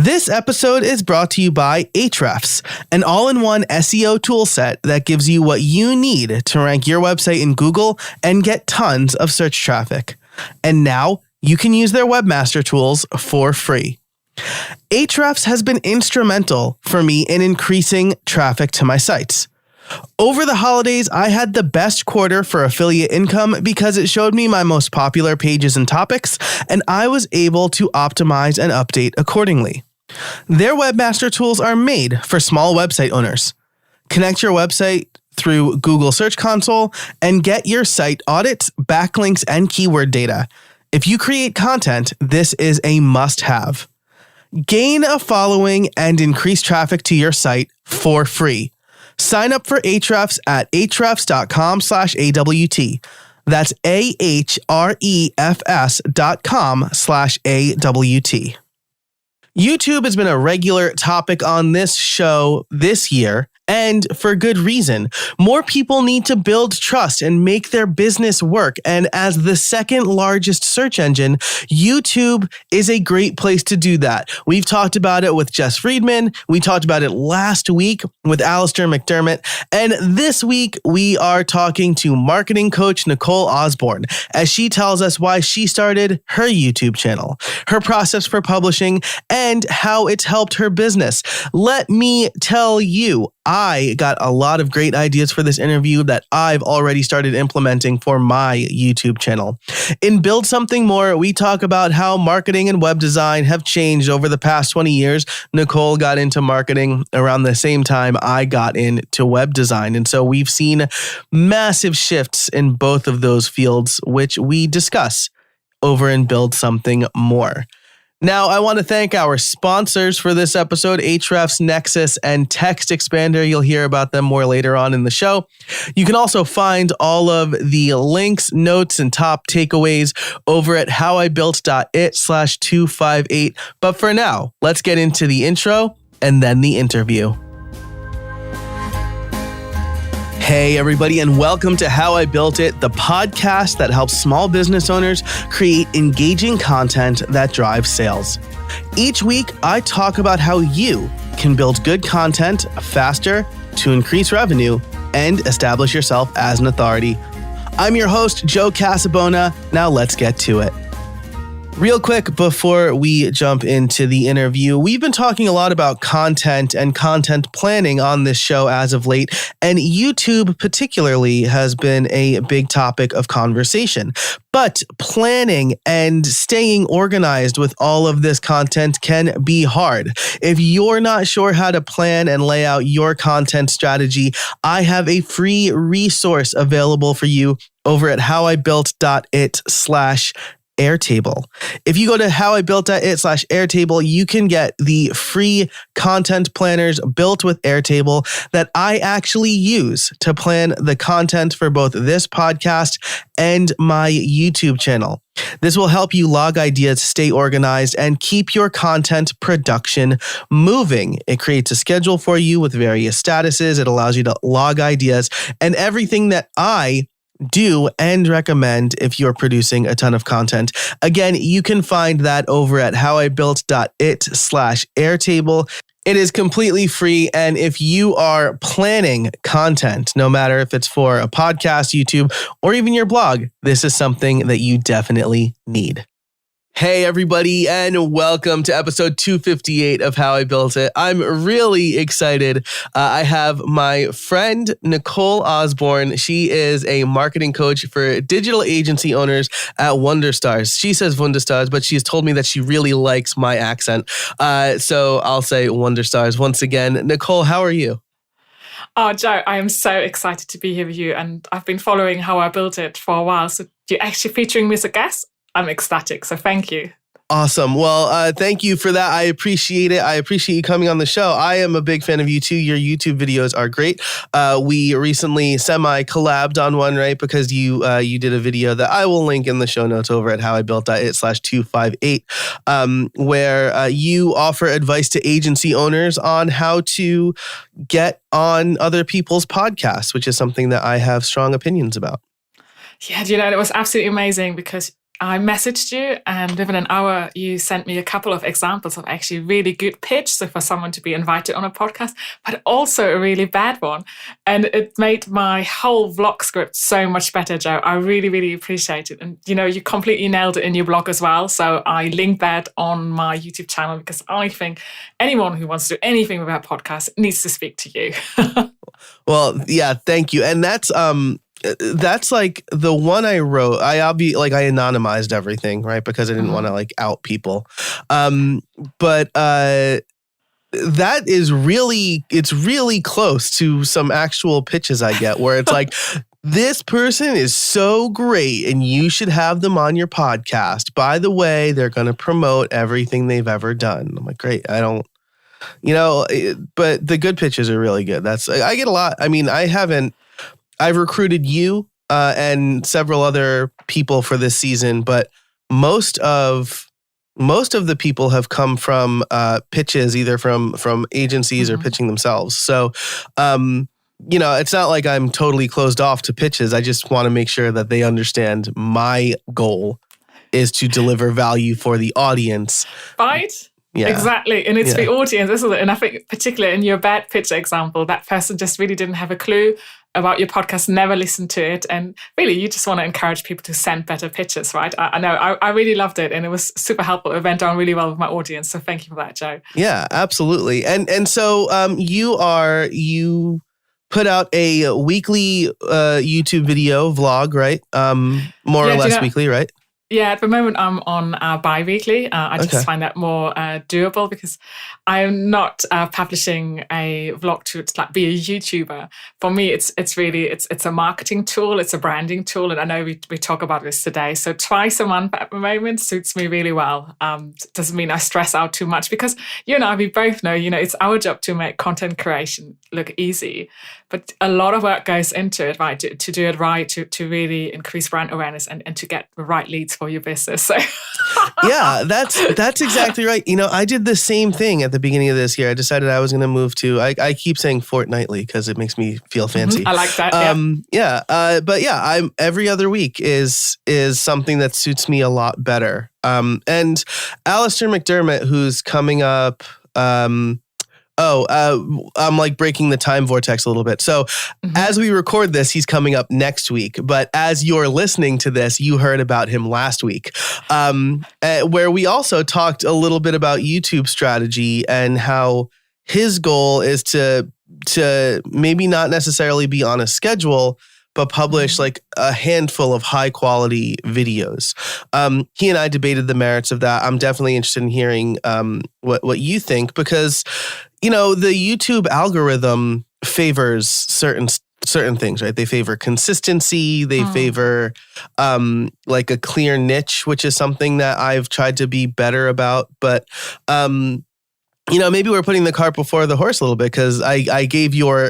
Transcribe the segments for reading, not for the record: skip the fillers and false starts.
This episode is brought to you by Ahrefs, an all-in-one SEO toolset that gives you what you need to rank your website in Google and get tons of search traffic. And now you can use their webmaster tools for free. Ahrefs has been instrumental for me in increasing traffic to my sites. Over the holidays, I had the best quarter for affiliate income because it showed me my most popular pages and topics, and I was able to optimize and update accordingly. Their webmaster tools are made for small website owners. Connect your website through Google Search Console and get your site audits, backlinks, and keyword data. If you create content, this is a must-have. Gain a following and increase traffic to your site for free. Sign up for Ahrefs at ahrefs.com/AWT. That's ahrefs.com/AWT. YouTube has been a regular topic on this show this year, and for good reason. More people need to build trust and make their business work. And as the second largest search engine, YouTube is a great place to do that. We've talked about it with Jess Friedman. We talked about it last week with Alistair McDermott. And this week, we are talking to marketing coach Nicole Osborne as she tells us why she started her YouTube channel, her process for publishing, and how it's helped her business. Let me tell you, I got a lot of great ideas for this interview that I've already started implementing for my YouTube channel. In Build Something More, we talk about how marketing and web design have changed over the past 20 years. Nicole got into marketing around the same time I got into web design. And so we've seen massive shifts in both of those fields, which we discuss over in Build Something More. Now, I want to thank our sponsors for this episode, Ahrefs, Nexus, and Text Expander. You'll hear about them more later on in the show. You can also find all of the links, notes, and top takeaways over at howibuilt.it/258. But for now, let's get into the intro and then the interview. Hey, everybody, and welcome to How I Built It, the podcast that helps small business owners create engaging content that drives sales. Each week, I talk about how you can build good content faster to increase revenue and establish yourself as an authority. I'm your host, Joe Casabona. Now let's get to it. Real quick, before we jump into the interview, we've been talking a lot about content and content planning on this show as of late, and YouTube particularly has been a big topic of conversation. But planning and staying organized with all of this content can be hard. If you're not sure how to plan and lay out your content strategy, I have a free resource available for you over at howibuilt.it/Airtable. If you go to howibuilt.it/Airtable, you can get the free content planners built with Airtable that I actually use to plan the content for both this podcast and my YouTube channel. This will help you log ideas, stay organized, and keep your content production moving. It creates a schedule for you with various statuses. It allows you to log ideas and everything that I do and recommend if you're producing a ton of content. Again, you can find that over at howibuilt.it/Airtable. It is completely free. And if you are planning content, no matter if it's for a podcast, YouTube, or even your blog, this is something that you definitely need. Hey, everybody, and welcome to episode 258 of How I Built It. I'm really excited. I have my friend, Nicole Osborne. She is a marketing coach for digital agency owners at Wonderstars. She says Wonderstars, but she's told me that she really likes my accent. So I'll say Wonderstars once again. Nicole, how are you? Oh, Joe, I am so excited to be here with you. And I've been following How I Built It for a while. So you're actually featuring me as a guest. I'm ecstatic, so thank you. Awesome. Well, thank you for that. I appreciate it. I appreciate you coming on the show. I am a big fan of you too. Your YouTube videos are great. We recently semi-collabed on one, right? Because you did a video that I will link in the show notes over at howibuilt.it/258, where you offer advice to agency owners on how to get on other people's podcasts, which is something that I have strong opinions about. Yeah, it was absolutely amazing because I messaged you, and within an hour, you sent me a couple of examples of actually really good pitch. So for someone to be invited on a podcast, but also a really bad one. And it made my whole vlog script so much better, Joe. I really, really appreciate it. And, you completely nailed it in your blog as well. So I linked that on my YouTube channel because I think anyone who wants to do anything about podcasts needs to speak to you. Well, yeah, thank you. And that's like the one I wrote. I anonymized everything, right? Because I didn't want to like out people. But that is it's really close to some actual pitches I get where it's like, this person is so great and you should have them on your podcast. By the way, they're going to promote everything they've ever done. I'm like, great. I don't, but the good pitches are really good. I get a lot. I mean, I've recruited you and several other people for this season, but most of the people have come from pitches, either from agencies or pitching themselves. So, it's not like I'm totally closed off to pitches. I just want to make sure that they understand my goal is to deliver value for the audience. Right? Yeah. Exactly. And it's the audience, isn't it? And I think particularly in your bad pitch example, that person just really didn't have a clue about your podcast, never listened to it. And really, you just want to encourage people to send better pitches, right? I know. I really loved it. And it was super helpful. It went down really well with my audience. So thank you for that, Joe. Yeah, absolutely. And so you put out a weekly YouTube video vlog, right? More or less weekly, right? Yeah, at the moment I'm on bi-weekly. I just find that more doable because I'm not publishing a vlog to be a YouTuber. For me, it's really a marketing tool. It's a branding tool. And I know we talk about this today. So twice a month at the moment suits me really well. Doesn't mean I stress out too much because you and I, we both know, it's our job to make content creation look easy. But a lot of work goes into it, right? To do it right, to really increase brand awareness and to get the right leads for your business. So yeah, that's exactly right. I did the same thing at the beginning of this year. I decided I was going to move to, I keep saying fortnightly because it makes me feel fancy. I like that. But I'm every other week is something that suits me a lot better. And Alistair McDermott, who's coming up, I'm like breaking the time vortex a little bit. So as we record this, he's coming up next week. But as you're listening to this, you heard about him last week, where we also talked a little bit about YouTube strategy and how his goal is to maybe not necessarily be on a schedule, but publish like a handful of high quality videos. He and I debated the merits of that. I'm definitely interested in hearing what you think because, the YouTube algorithm favors certain things, right? They favor consistency. They favor like a clear niche, which is something that I've tried to be better about. But maybe we're putting the cart before the horse a little bit because I gave your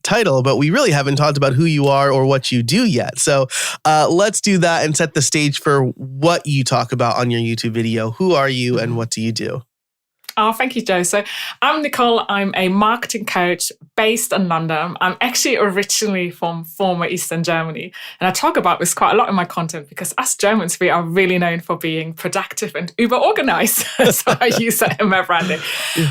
title, but we really haven't talked about who you are or what you do yet. So let's do that and set the stage for what you talk about on your YouTube video. Who are you and what do you do? Oh, thank you, Joe. So I'm Nicole. I'm a marketing coach based in London. I'm actually originally from former Eastern Germany. And I talk about this quite a lot in my content because us Germans, we are really known for being productive and uber organized. So I use that in my branding. Yeah.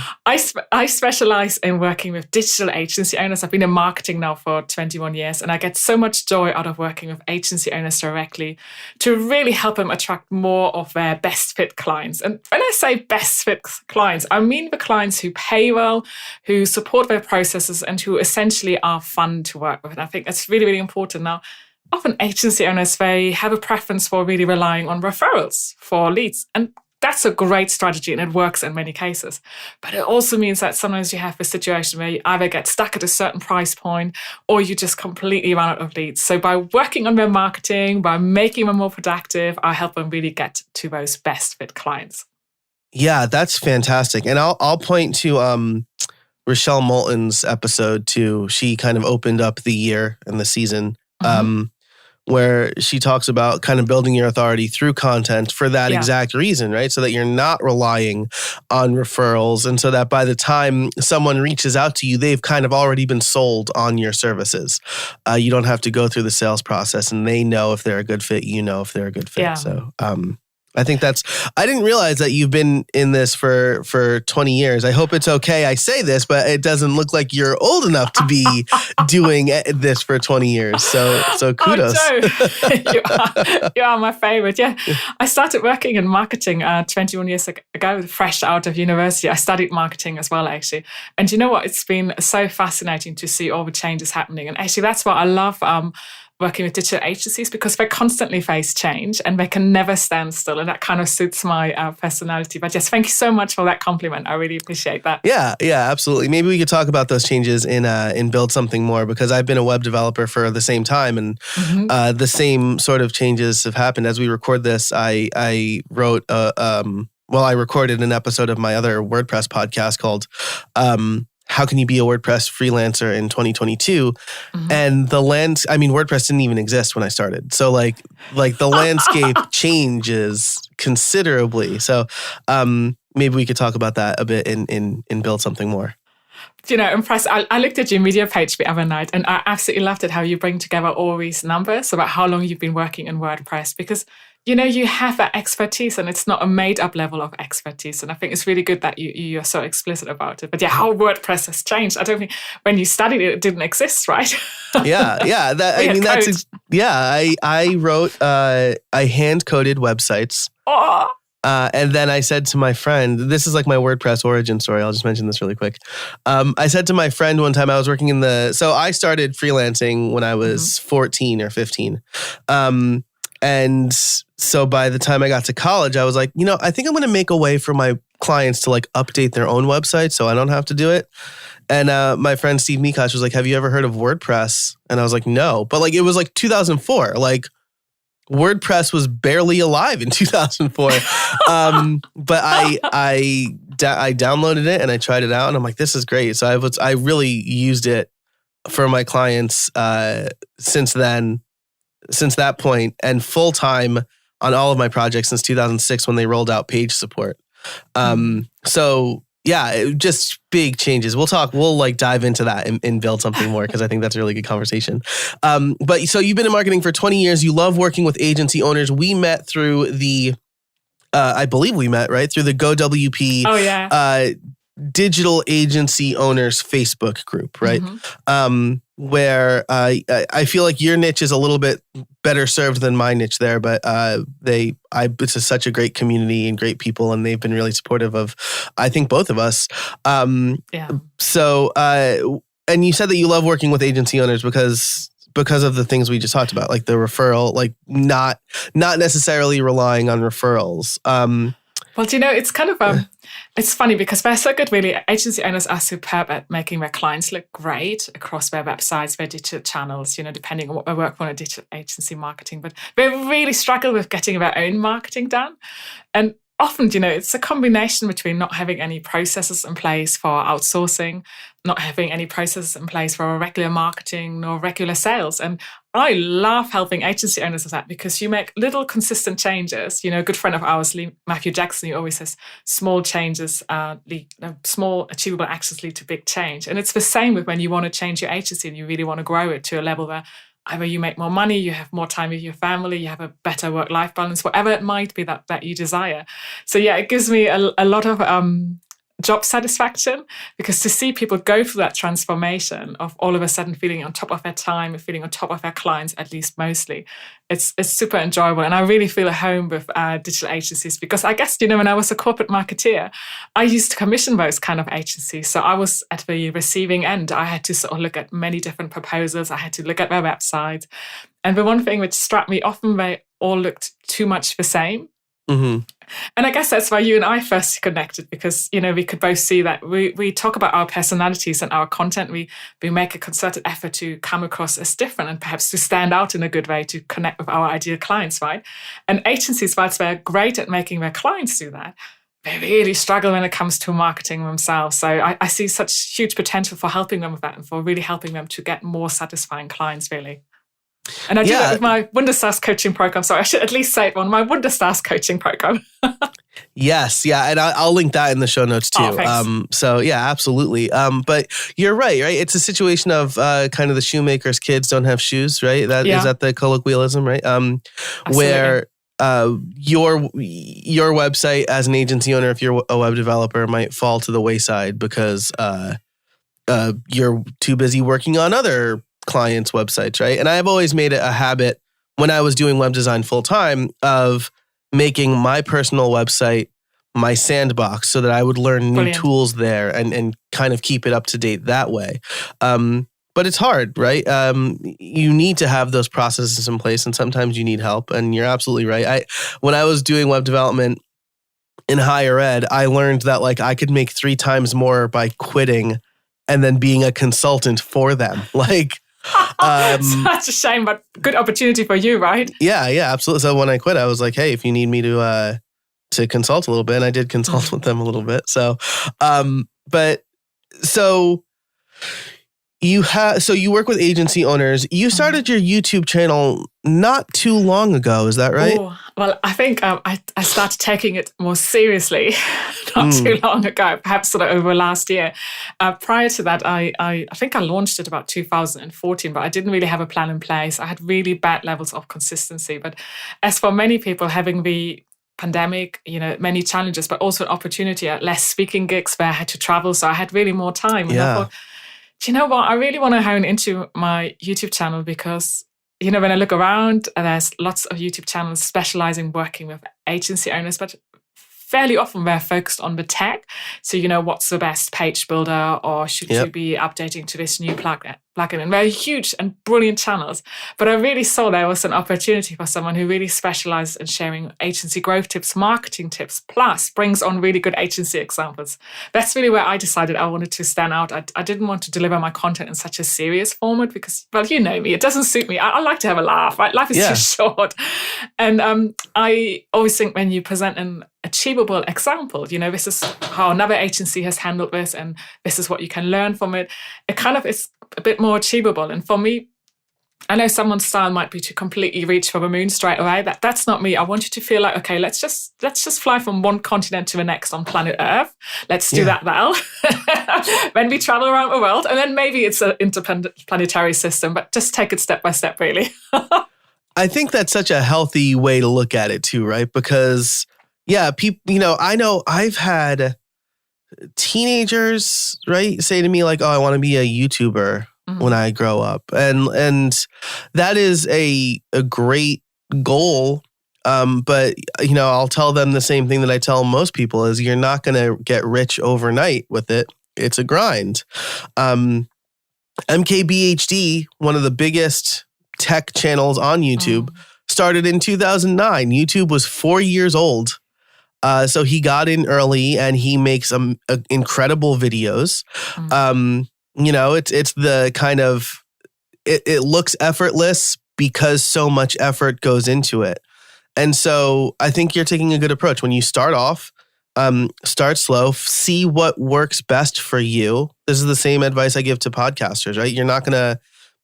I specialize in working with digital agency owners. I've been in marketing now for 21 years, and I get so much joy out of working with agency owners directly to really help them attract more of their best fit clients. And when I say best fit clients, I mean the clients who pay well, who support their processes, and who essentially are fun to work with. And I think that's really, really important. Now, often agency owners, they have a preference for really relying on referrals for leads. And that's a great strategy and it works in many cases. But it also means that sometimes you have a situation where you either get stuck at a certain price point or you just completely run out of leads. So by working on their marketing, by making them more productive, I help them really get to those best fit clients. Yeah, that's fantastic. And I'll point to Rochelle Moulton's episode too. She kind of opened up the year and the season where she talks about kind of building your authority through content for that Yeah. exact reason, right? So that you're not relying on referrals, and so that by the time someone reaches out to you, they've kind of already been sold on your services. You don't have to go through the sales process, and they know if they're a good fit, you know if they're a good fit. Yeah. So I think I didn't realize that you've been in this for 20 years. I hope it's okay I say this, but it doesn't look like you're old enough to be doing this for 20 years. So kudos. Oh, Joe, you are my favorite. Yeah. I started working in marketing 21 years ago, fresh out of university. I studied marketing as well, actually. And you know what? It's been so fascinating to see all the changes happening. And actually, that's what I love working with digital agencies, because they constantly face change and they can never stand still. And that kind of suits my personality. But yes, thank you so much for that compliment. I really appreciate that. Yeah, absolutely. Maybe we could talk about those changes in Build Something More, because I've been a web developer for the same time, and the same sort of changes have happened. As we record this, I wrote I recorded an episode of my other WordPress podcast called How Can You Be a WordPress Freelancer in 2022? And WordPress didn't even exist when I started. So like the landscape changes considerably. So maybe we could talk about that a bit in Build Something More. Impressed. I looked at your media page the other night, and I absolutely loved it how you bring together all these numbers about how long you've been working in WordPress, because you have that expertise, and it's not a made-up level of expertise. And I think it's really good that you're so explicit about it. But yeah, how WordPress has changed. I don't think when you studied it didn't exist, right? Yeah. I wrote, I hand-coded websites. Oh. And then I said to my friend, this is like my WordPress origin story. I'll just mention this really quick. I said to my friend one time, I was working so I started freelancing when I was 14 or 15. And so by the time I got to college, I was like, I think I'm going to make a way for my clients to like update their own website so I don't have to do it. And my friend Steve Mikoch was like, have you ever heard of WordPress? And I was like, no. But like, it was like 2004. Like, WordPress was barely alive in 2004. But I downloaded it and I tried it out, and I'm like, this is great. So I really used it for my clients since that point, and full time on all of my projects since 2006 when they rolled out page support. So yeah, just big changes. We'll like dive into that and Build Something More, because I think that's a really good conversation. But so you've been in marketing for 20 years. You love working with agency owners. We met through I believe we met, right? Through the GoWP. Oh, yeah. Digital agency owners Facebook group, right? Where I feel like your niche is a little bit better served than my niche there, but it's such a great community and great people, and they've been really supportive of, I think, both of us. So, and you said that you love working with agency owners because of the things we just talked about, like the referral, like not necessarily relying on referrals. Well, it's kind of it's funny because they're so good, really. Agency owners are superb at making their clients look great across their websites, their digital channels, depending on what they work on in digital agency marketing. But they really struggle with getting their own marketing done. And often, it's a combination between not having any processes in place for outsourcing, not having any processes in place for regular marketing or regular sales. And I love helping agency owners with that, because you make little consistent changes. A good friend of ours, Matthew Jackson, he always says small changes, small achievable actions lead to big change. And it's the same with when you want to change your agency and you really want to grow it to a level where either you make more money, you have more time with your family, you have a better work-life balance, whatever it might be that you desire. So yeah, it gives me a lot of job satisfaction, because to see people go through that transformation of all of a sudden feeling on top of their time and feeling on top of their clients, at least mostly, it's super enjoyable. And I really feel at home with digital agencies, because I guess, when I was a corporate marketeer, I used to commission those kind of agencies. So I was at the receiving end. I had to sort of look at many different proposals. I had to look at their website. And the one thing which struck me, often they all looked too much the same. And I guess that's why you and I first connected, because, we could both see that we talk about our personalities and our content. We make a concerted effort to come across as different and perhaps to stand out in a good way to connect with our ideal clients, right? And agencies, whilst they're great at making their clients do that, they really struggle when it comes to marketing themselves. So I see such huge potential for helping them with that and for really helping them to get more satisfying clients, really. And I do that with my Wunderstars coaching program. So I should at least say it on my Wunderstars coaching program. Yes, yeah, and I'll link that in the show notes too. So yeah, absolutely. But you're right? It's a situation of kind of the shoemaker's kids don't have shoes, right? Is that the colloquialism, right? Where your website as an agency owner, if you're a web developer, might fall to the wayside because you're too busy working on other clients' websites, right? And I've always made it a habit when I was doing web design full time of making my personal website my sandbox so that I would learn new tools there and kind of keep it up to date that way. But it's hard, right? You need to have those processes in place, and sometimes you need help. And you're absolutely right. When I was doing web development in higher ed, I learned that I could make 3 times more by quitting and then being a consultant for them. Such a shame, but good opportunity for you, right? Yeah, absolutely. So when I quit, I was like, hey, if you need me to consult a little bit, and I did consult with them a little bit. So, you work with agency owners. You started your YouTube channel not too long ago. Is that right? Oh, well, I think I started taking it more seriously not too long ago, perhaps sort of over last year. Prior to that, I think I launched it about 2014, but I didn't really have a plan in place. I had really bad levels of consistency. But as for many people, having the pandemic, many challenges, but also an opportunity at less speaking gigs where I had to travel. So I had really more time. And I thought, do you know what? I really want to hone into my YouTube channel because, when I look around, there's lots of YouTube channels specializing working with agency owners, but fairly often we're focused on the tech. So, what's the best page builder, or should you be updating to this new plugin? And they're huge and brilliant channels. But I really saw there was an opportunity for someone who really specializes in sharing agency growth tips, marketing tips, plus brings on really good agency examples. That's really where I decided I wanted to stand out. I didn't want to deliver my content in such a serious format because, well, you know me, it doesn't suit me. I like to have a laugh, right? Life is too short. And I always think when you present an achievable example, this is how another agency has handled this and this is what you can learn from it. It kind of is a bit more achievable. And for me, I know someone's style might be to completely reach for the moon straight away. That's not me. I want you to feel like, okay, let's just fly from one continent to the next on planet Earth. Let's do that well. Then we travel around the world, and then maybe it's an interplanetary system, but just take it step by step, really. I think that's such a healthy way to look at it too, right? Because people, I know I've had teenagers, right, say to me oh, I want to be a YouTuber when I grow up. And that is a great goal. But, I'll tell them the same thing that I tell most people is you're not going to get rich overnight with it. It's a grind. MKBHD, one of the biggest tech channels on YouTube, started in 2009. YouTube was 4 years old. So he got in early and he makes incredible videos. It's the kind of, it looks effortless because so much effort goes into it. And so I think you're taking a good approach. When you start off, start slow, see what works best for you. This is the same advice I give to podcasters, right?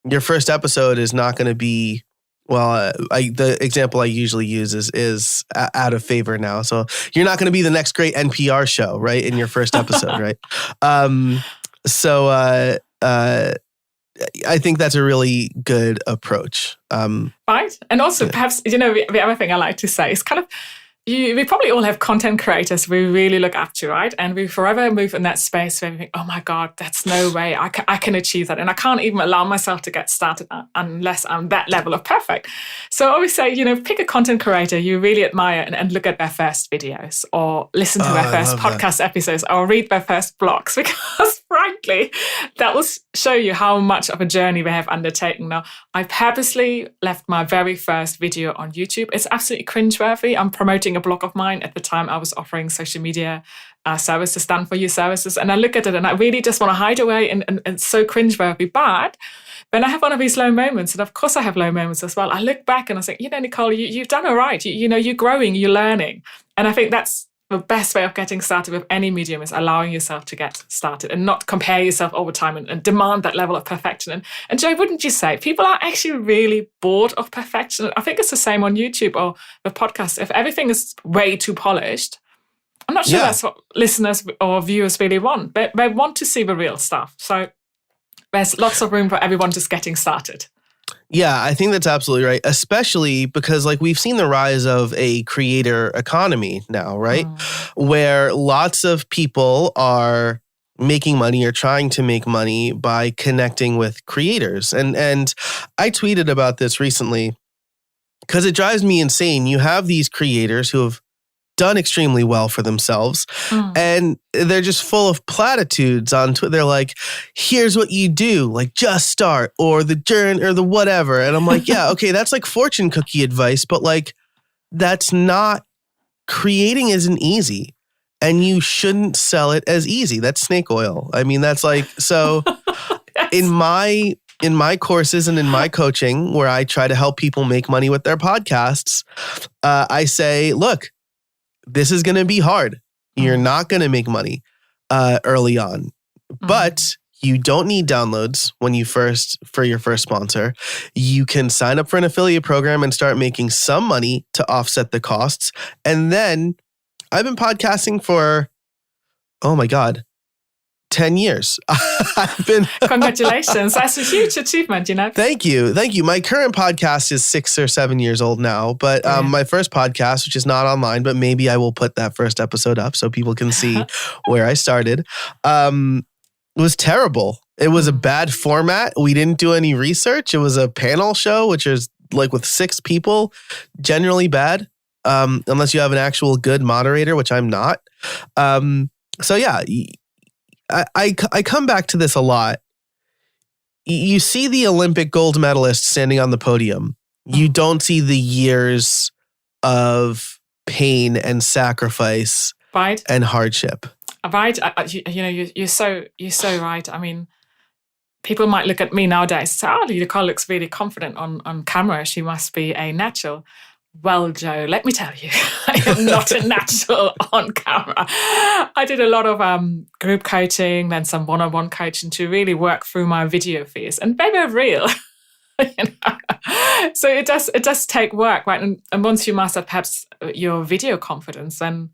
Your first episode is not going to be, the example I usually use is out of favor now. So you're not going to be the next great NPR show, right? In your first episode, right? I think that's a really good approach. Right. And also perhaps, the other thing I like to say is kind of, we probably all have content creators we really look up to, right? And we forever move in that space where we think, oh my God, that's no way I can achieve that. And I can't even allow myself to get started unless I'm that level of perfect. So I always say, pick a content creator you really admire and look at their first videos or listen to their first podcast episodes or read their first blogs because frankly, that will show you how much of a journey they have undertaken. Now, I purposely left my very first video on YouTube. It's absolutely cringeworthy. I'm promoting a blog of mine. At the time, I was offering social media services, done for you services. And I look at it and I really just want to hide away and it's so cringeworthy. But when I have one of these low moments, and of course I have low moments as well, I look back and I think, Nicole, you've done all right. You're growing, you're learning. And I think that's the best way of getting started with any medium is allowing yourself to get started and not compare yourself over time and demand that level of perfection. And Joe, wouldn't you say people are actually really bored of perfection? I think it's the same on YouTube or the podcast. If everything is way too polished, I'm not sure that's what listeners or viewers really want. They want to see the real stuff. So there's lots of room for everyone just getting started. Yeah, I think that's absolutely right, especially because like we've seen the rise of a creator economy now, right? Where lots of people are making money or trying to make money by connecting with creators. And I tweeted about this recently because it drives me insane. You have these creators who have done extremely well for themselves. And they're just full of platitudes on Twitter. They're like, here's what you do, like just start, or the journey, or the whatever. And I'm like, yeah, okay, that's like fortune cookie advice, but like that's not, creating isn't easy. And you shouldn't sell it as easy. That's snake oil. I mean, that's like, so Yes. in my courses and in my coaching, where I try to help people make money with their podcasts, I say, look, this is going to be hard. You're not going to make money early on, but you don't need downloads for your first sponsor. You can sign up for an affiliate program and start making some money to offset the costs. And then I've been podcasting for, oh my God, 10 years. I've been Congratulations. That's a huge achievement, you know. Thank you. My current podcast is 6 or 7 years old now, but my first podcast, which is not online, but maybe I will put that first episode up so people can see where I started, was terrible. It was a bad format. We didn't do any research. It was a panel show, which is like with 6 people, generally bad, unless you have an actual good moderator, which I'm not. So yeah, I come back to this a lot. You see the Olympic gold medalist standing on the podium. You don't see the years of pain and sacrifice and hardship. Right. You're so right. I mean, people might look at me nowadays and say, oh, Nicole looks really confident on camera. She must be a natural. Well, Joe, let me tell you, I am not a natural on camera. I did a lot of group coaching, then some one-on-one coaching to really work through my video fears, and they were real. So it does take work, right? And once you master perhaps your video confidence, then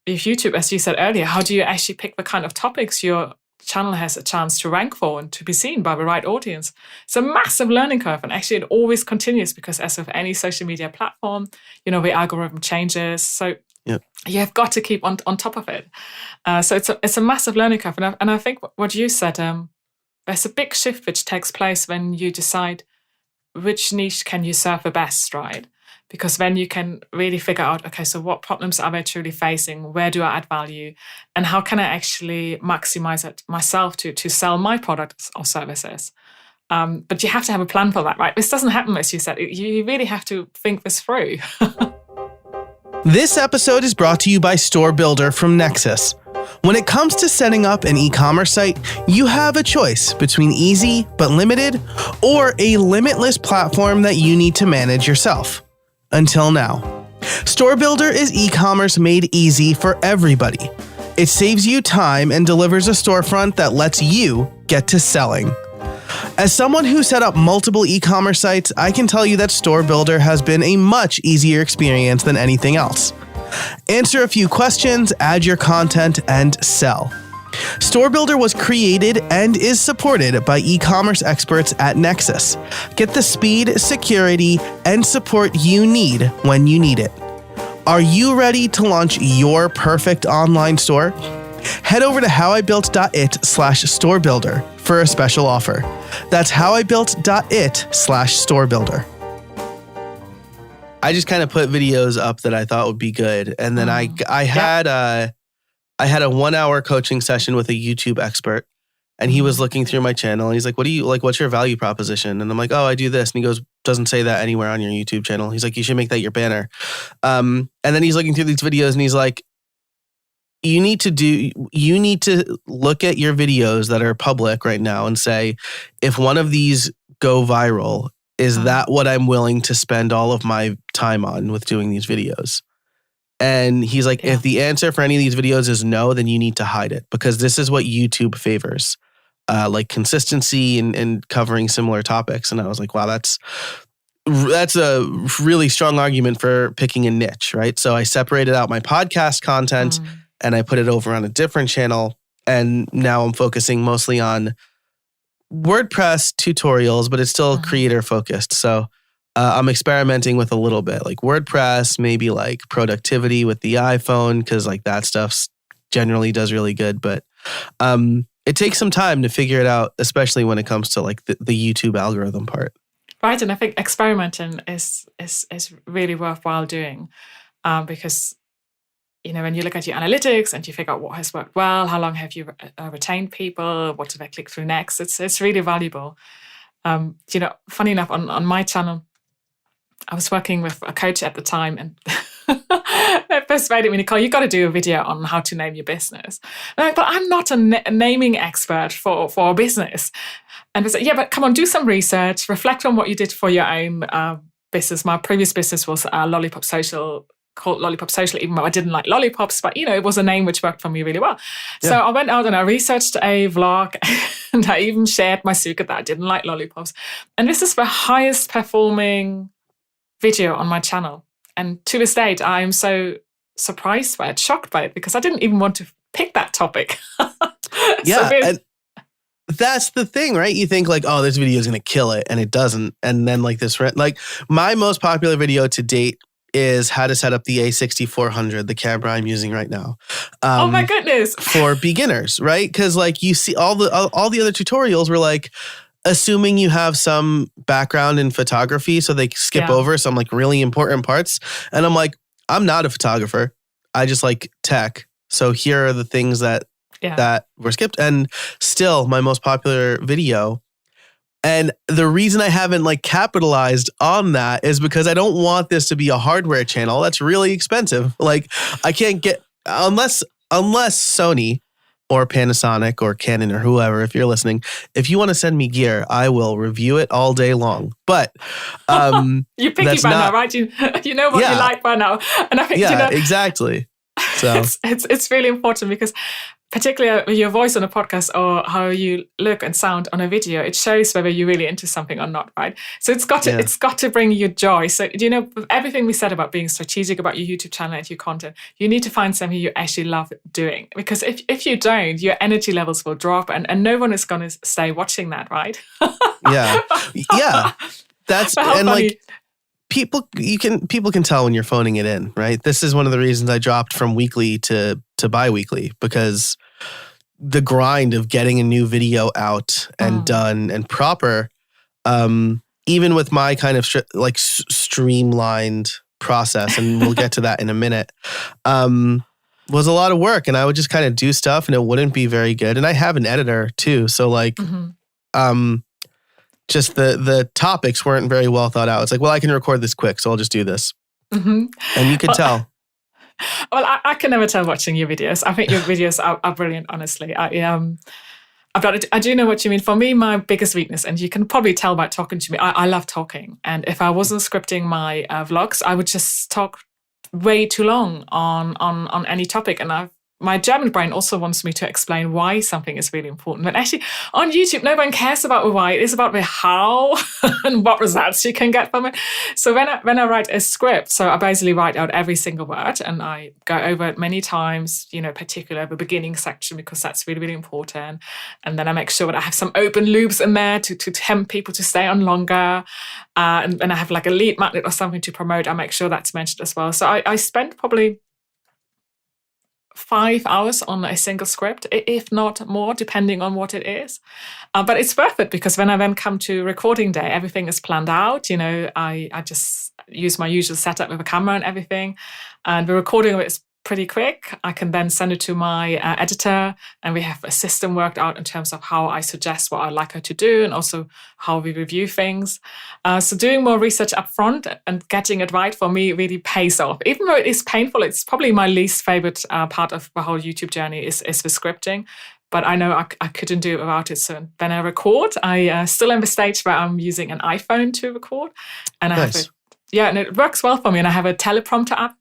if YouTube, as you said earlier, how do you actually pick the kind of topics your channel has a chance to rank for and to be seen by the right audience? It's a massive learning curve, and actually it always continues because as with any social media platform, the algorithm changes. So you have got to keep on top of it. So it's a massive learning curve. And I think what you said, there's a big shift which takes place when you decide which niche can you serve the best, right? Because then you can really figure out, okay, so what problems are they truly facing? Where do I add value? And how can I actually maximize it myself to sell my products or services? But you have to have a plan for that, right? This doesn't happen, as you said. You really have to think this through. This episode is brought to you by Store Builder from Nexus. When it comes to setting up an e-commerce site, you have a choice between easy but limited or a limitless platform that you need to manage yourself. Until now. Store Builder is e-commerce made easy for everybody. It saves you time and delivers a storefront that lets you get to selling. As someone who set up multiple e-commerce sites, I can tell you that Store Builder has been a much easier experience than anything else. Answer a few questions, add your content, and sell. Store Builder was created and is supported by e-commerce experts at Nexus. Get the speed, security, and support you need when you need it. Are you ready to launch your perfect online store? Head over to howibuilt.it/storebuilder for a special offer. That's howibuilt.it/storebuilder. I just kind of put videos up that I thought would be good. And then I had a 1-hour coaching session with a YouTube expert, and he was looking through my channel and he's like, what's your value proposition? And I'm like, oh, I do this. And he goes, doesn't say that anywhere on your YouTube channel. He's like, you should make that your banner. And then he's looking through these videos and he's like, you need to look at your videos that are public right now and say, if one of these go viral, is that what I'm willing to spend all of my time on with doing these videos? And he's like, if the answer for any of these videos is no, then you need to hide it because this is what YouTube favors, like consistency and covering similar topics. And I was like, wow, that's a really strong argument for picking a niche, right? So I separated out my podcast content and I put it over on a different channel. And now I'm focusing mostly on WordPress tutorials, but it's still creator focused. So I'm experimenting with a little bit like WordPress, maybe like productivity with the iPhone, because like that stuff generally does really good. But it takes some time to figure it out, especially when it comes to like the YouTube algorithm part. Right, and I think experimenting is really worthwhile doing because, when you look at your analytics and you figure out what has worked well, how long have you retained people, what do they click through next, it's really valuable. Funny enough, on my channel, I was working with a coach at the time and they persuaded me, Nicole, you got to do a video on how to name your business. And I'm like, but I'm not a naming expert for a business. And they said, yeah, but come on, do some research, reflect on what you did for your own business. My previous business was Lollipop Social, called Lollipop Social, even though I didn't like lollipops, but it was a name which worked for me really well. Yeah. So I went out and I researched a vlog and I even shared my secret that I didn't like lollipops. And this is the highest performing video on my channel. And to this date, I am so surprised by it, shocked by it, because I didn't even want to pick that topic. Yeah. And that's the thing, right? You think like, oh, this video is going to kill it, and it doesn't. And then like my most popular video to date is how to set up the A6400, the camera I'm using right now. Oh my goodness. For beginners, right? Because like you see all the other tutorials were like, assuming you have some background in photography, so they skip over some like really important parts. And I'm like, I'm not a photographer. I just like tech. So here are the things that were skipped. And still my most popular video. And the reason I haven't like capitalized on that is because I don't want this to be a hardware channel. That's really expensive. Like I can't get, unless Sony or Panasonic or Canon or whoever, if you're listening, if you want to send me gear, I will review it all day long. But you're picky by now, right? You know what you like by now. And I think exactly. So it's really important because particularly your voice on a podcast or how you look and sound on a video, it shows whether you're really into something or not, right? So it's got to bring you joy. So, everything we said about being strategic about your YouTube channel and your content, you need to find something you actually love doing. Because if you don't, your energy levels will drop and no one is going to stay watching that, right? Yeah. That's, and like, people can tell when you're phoning it in, right? This is one of the reasons I dropped from weekly to bi-weekly, because the grind of getting a new video out and done and proper, even with my kind of streamlined process, and we'll get to that in a minute, was a lot of work. And I would just kind of do stuff and it wouldn't be very good. And I have an editor too. So like, just the topics weren't very well thought out. It's like, well, I can record this quick, so I'll just do this. And you could tell. Well, I can never tell watching your videos. I think your videos are brilliant, honestly. I do know what you mean. For me, my biggest weakness, and you can probably tell by talking to me, I love talking. And if I wasn't scripting my vlogs, I would just talk way too long on any topic. And my German brain also wants me to explain why something is really important. But actually, on YouTube, no one cares about the why. It is about the how and what results you can get from it. So when I write a script, so I basically write out every single word and I go over it many times, particularly the beginning section, because that's really, really important. And then I make sure that I have some open loops in there to tempt people to stay on longer. And I have like a lead magnet or something to promote. I make sure that's mentioned as well. So I spent probably 5 hours on a single script, if not more, depending on what it is. But it's worth it because when I then come to recording day, everything is planned out. I just use my usual setup with a camera and everything. And the recording of it is pretty quick. I can then send it to my editor and we have a system worked out in terms of how I suggest what I'd like her to do and also how we review things. So doing more research up front and getting it right for me really pays off. Even though it is painful, it's probably my least favorite part of the whole YouTube journey is the scripting. But I know I couldn't do it without it. So when I record, I still in the stage where I'm using an iPhone to record. And I have and it works well for me. And I have a teleprompter app.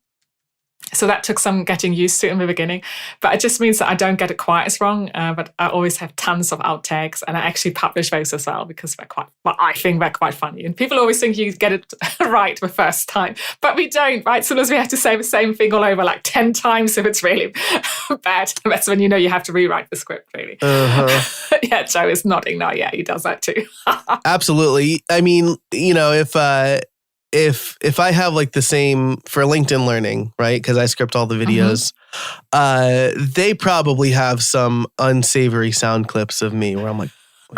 So that took some getting used to in the beginning, but it just means that I don't get it quite as wrong. But I always have tons of outtakes, and I actually publish those as well because I think they're quite funny. And people always think you get it right the first time, but we don't, right? Sometimes we have to say the same thing all over like 10 times if it's really bad. That's when you know you have to rewrite the script, really. Yeah, Joe is nodding now. Yeah, he does that too. Absolutely. I mean, if I have like the same for LinkedIn Learning, right? Because I script all the videos, they probably have some unsavory sound clips of me where I'm like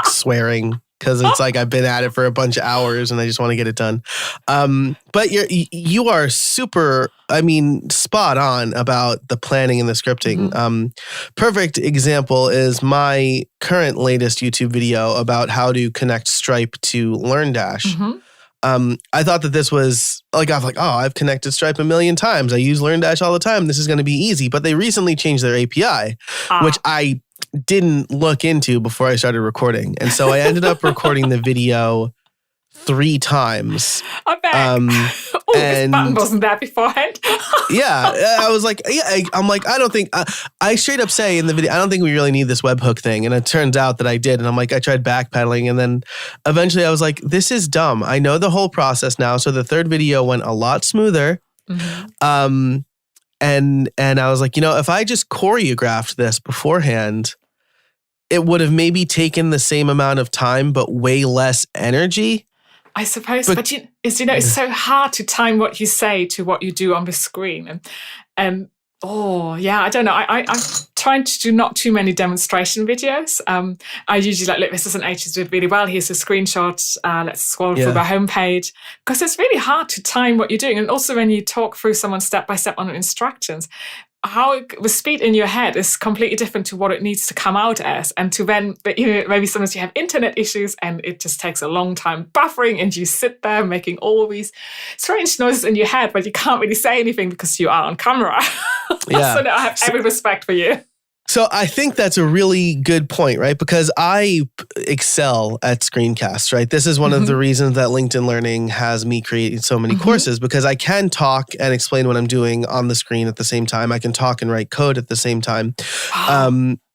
swearing because it's like I've been at it for a bunch of hours and I just want to get it done. But you are super, spot on about the planning and the scripting. Perfect example is my current latest YouTube video about how to connect Stripe to LearnDash. I thought that this was like, I was like, oh, I've connected Stripe a million times. I use LearnDash all the time. This is going to be easy. But they recently changed their API, which I didn't look into before I started recording. And so I ended up recording the video 3 times. I bet. This button wasn't there beforehand. Yeah, I was like, I'm like, I don't think, I straight up say in the video, I don't think we really need this webhook thing. And it turns out that I did. And I'm like, I tried backpedaling. And then eventually I was like, this is dumb. I know the whole process now. So the third video went a lot smoother. And I was like, if I just choreographed this beforehand, it would have maybe taken the same amount of time, but way less energy. I suppose, but it's so hard to time what you say to what you do on the screen. And I don't know. I'm trying to do not too many demonstration videos. I usually like, look, this is an H did really well. Here's a screenshot. Let's scroll through the homepage. Because it's really hard to time what you're doing. And also when you talk through someone step by step on instructions, the speed in your head is completely different to what it needs to come out as. And to then, maybe sometimes you have internet issues and it just takes a long time buffering and you sit there making all these strange noises in your head, but you can't really say anything because you are on camera. Yeah. So no, I have every respect for you. So I think that's a really good point, right? Because I excel at screencasts, right? This is one of the reasons that LinkedIn Learning has me create so many courses, because I can talk and explain what I'm doing on the screen at the same time. I can talk and write code at the same time.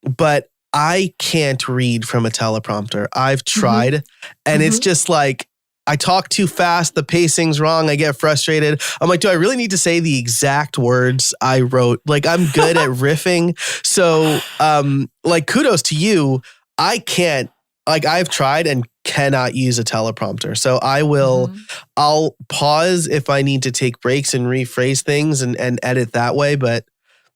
But I can't read from a teleprompter. I've tried and it's just like, I talk too fast, the pacing's wrong, I get frustrated. I'm like, do I really need to say the exact words I wrote? Like, I'm good at riffing. So, kudos to you. I can't, I've tried and cannot use a teleprompter. So I'll pause if I need to take breaks and rephrase things and edit that way. But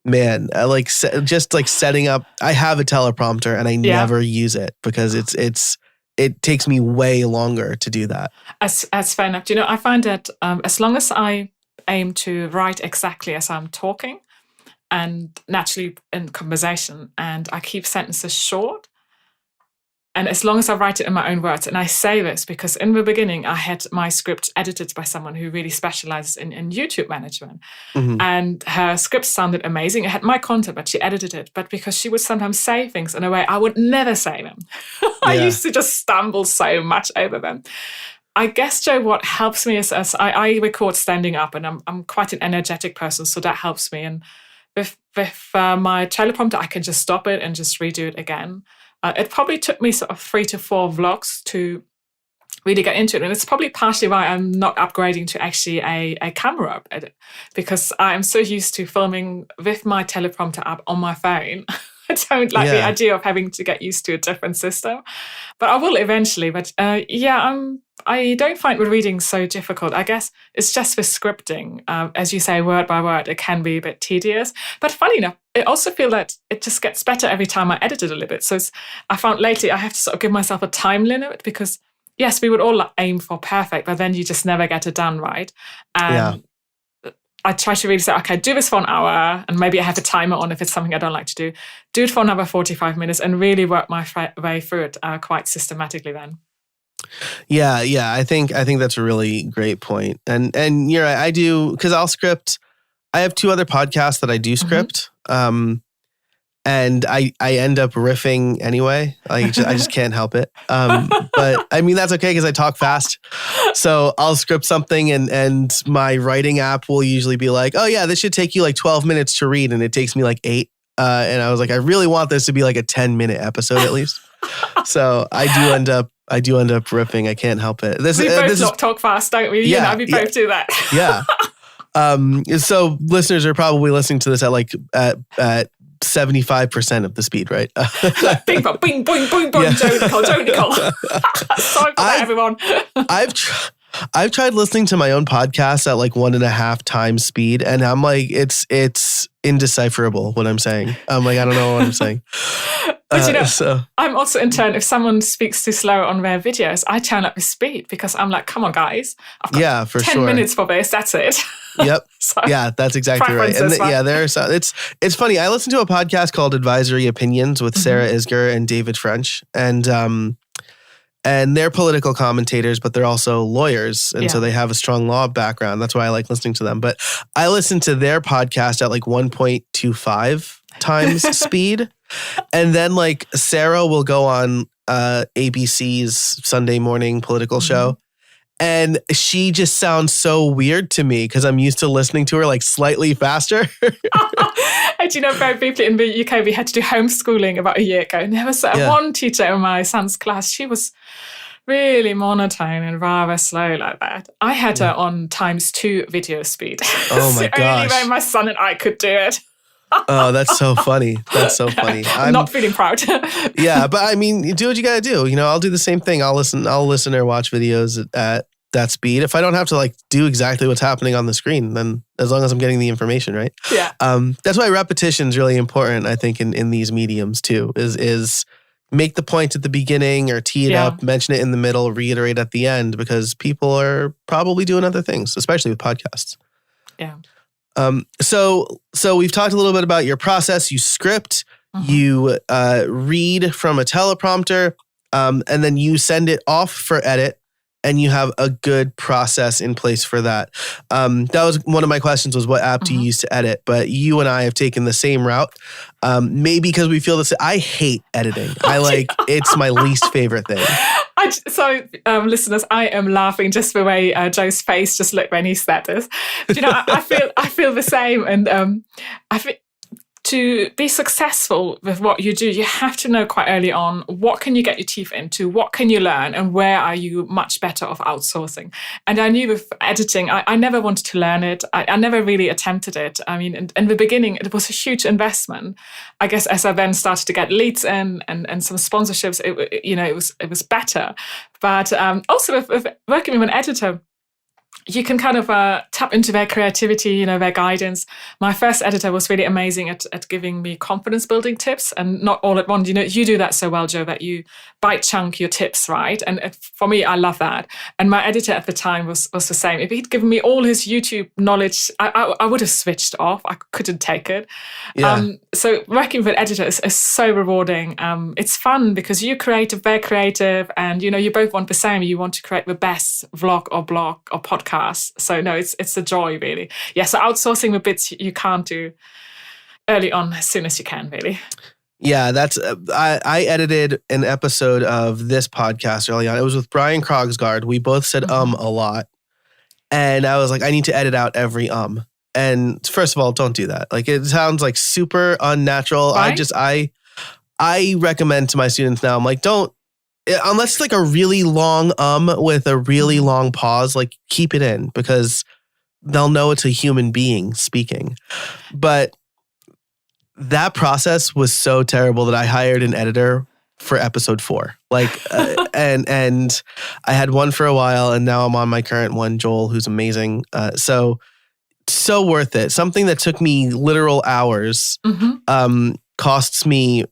man, setting up, I have a teleprompter and I never use it because it takes me way longer to do that. As fair enough. I find that as long as I aim to write exactly as I'm talking and naturally in conversation, and I keep sentences short, and as long as I write it in my own words, and I say this because in the beginning I had my script edited by someone who really specializes in YouTube management. And her script sounded amazing. It had my content, but she edited it. But because she would sometimes say things in a way I would never say them. I used to just stumble so much over them. I guess, Joe, what helps me is as I record standing up, and I'm quite an energetic person, so that helps me. And with my teleprompter, I can just stop it and just redo it again. It probably took me sort of 3 to 4 vlogs to really get into it. And it's probably partially why I'm not upgrading to actually a camera edit, because I'm so used to filming with my teleprompter app on my phone. I don't like the idea of having to get used to a different system, but I will eventually. But I don't find the reading so difficult. I guess it's just with scripting. As you say, word by word, it can be a bit tedious. But funny enough, I also feel that it just gets better every time I edit it a little bit. So I found lately I have to sort of give myself a time limit, because yes, we would all aim for perfect, but then you just never get it done right. And I try to really say, okay, do this for an hour, and maybe I have a timer on if it's something I don't like to do. Do it for another 45 minutes and really work my way through it quite systematically then. Yeah. I think that's a really great point. And you're right, I do, because I'll script. I have 2 other podcasts that I do script. And I end up riffing anyway. I just can't help it. But I mean, that's okay because I talk fast. So I'll script something and my writing app will usually be like, oh yeah, this should take you like 12 minutes to read. And it takes me like 8. And I was like, I really want this to be like a 10-minute episode at least. So I do end up riffing. I can't help it. We both talk fast, don't we? Yeah, we both do that. Yeah. So listeners are probably listening to this at 75% of the speed, right? Bing, bong, bing, boing, boing, boing, yeah. Joe Nicole. Sorry for that, everyone. I've tried listening to my own podcast at like 1.5 times speed, and I'm like, it's indecipherable what I'm saying. I'm like, I don't know what I'm saying. But I'm also in turn, if someone speaks too slow on their videos, I turn up the speed because I'm like, come on, guys. I've got 10 minutes for this. That's it. Yep. Yeah, that's exactly right. And it's funny. I listen to a podcast called Advisory Opinions with Sarah Isger and David French. And they're political commentators, but they're also lawyers. And so they have a strong law background. That's why I like listening to them. But I listen to their podcast at like 1.25 times speed. And then like Sarah will go on ABC's Sunday morning political show. And she just sounds so weird to me because I'm used to listening to her like slightly faster. And very briefly in the UK, we had to do homeschooling about a year ago. And there was one teacher in my son's class. She was really monotone and rather slow like that. I had her on ×2 video speed. Oh my gosh. The only way my son and I could do it. Oh, that's so funny. That's so funny. I'm not feeling proud. Yeah, but I mean, you do what you got to do. I'll do the same thing. I'll listen or watch videos at that speed. If I don't have to like do exactly what's happening on the screen, then as long as I'm getting the information, right? Yeah. That's why repetition is really important, I think, in these mediums too, is make the point at the beginning or tee it up, mention it in the middle, reiterate at the end, because people are probably doing other things, especially with podcasts. Yeah. So we've talked a little bit about your process. You script, you read from a teleprompter, and then you send it off for edit, and you have a good process in place for that. That was one of my questions, was what app do you use to edit? But you and I have taken the same route. Maybe because we feel this. I hate editing. It's my least favorite thing. Listeners, I am laughing just the way Joe's face just looked when he said this. I feel the same, and I think to be successful with what you do, you have to know quite early on what can you get your teeth into, what can you learn, and where are you much better off outsourcing. And I knew with editing, I never wanted to learn it. I never really attempted it. I mean, in the beginning, it was a huge investment. I guess as I then started to get leads in and some sponsorships, it was better. But also with working with an editor, you can kind of tap into their creativity, their guidance. My first editor was really amazing at giving me confidence building tips, and not all at once. You do that so well, Joe, that you bite chunk your tips, right? And for me, I love that. And my editor at the time was the same. If he'd given me all his YouTube knowledge, I would have switched off. I couldn't take it. Yeah. So working with an editor is so rewarding. It's fun because you're creative, they're creative, and you both want the same. You want to create the best vlog or blog or podcast. So no, it's a joy, really. Yeah, so outsourcing the bits you can't do early on, as soon as you can, really. Yeah, that's I edited an episode of this podcast early on. It was with Brian Krogsgard. We both said a lot. And I was like, I need to edit out every And first of all, don't do that. Like, it sounds like super unnatural. Right? I recommend to my students now, I'm like, don't, unless it's like a really long with a really long pause, like keep it in, because they'll know it's a human being speaking. But that process was so terrible that I hired an editor for episode 4. Like, and I had one for a while, and now I'm on my current one, Joel, who's amazing. So worth it. Something that took me literal hours costs me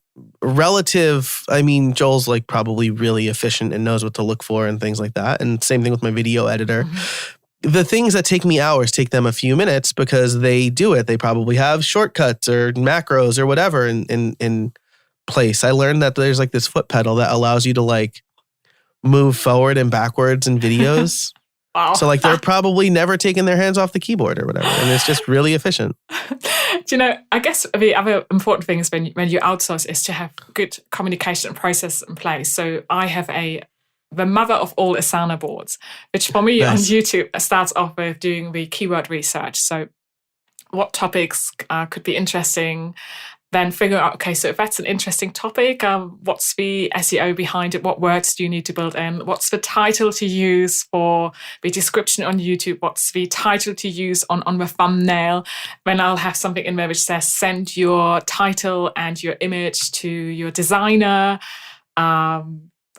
Joel's like probably really efficient and knows what to look for and things like that. And same thing with my video editor. The things that take me hours take them a few minutes because they do it. They probably have shortcuts or macros or whatever in place. I learned that there's like this foot pedal that allows you to like move forward and backwards in videos. Wow. So like they're probably never taking their hands off the keyboard or whatever. And it's just really efficient. Do you know, I guess the other important thing is when you outsource is to have good communication and process in place. So I have the mother of all Asana boards, which for me on YouTube starts off with doing the keyword research. So what topics could be interesting, then figure out, okay, so if that's an interesting topic, what's the SEO behind it? What words do you need to build in? What's the title to use for the description on YouTube? What's the title to use on the thumbnail? Then I'll have something in there which says, send your title and your image to your designer.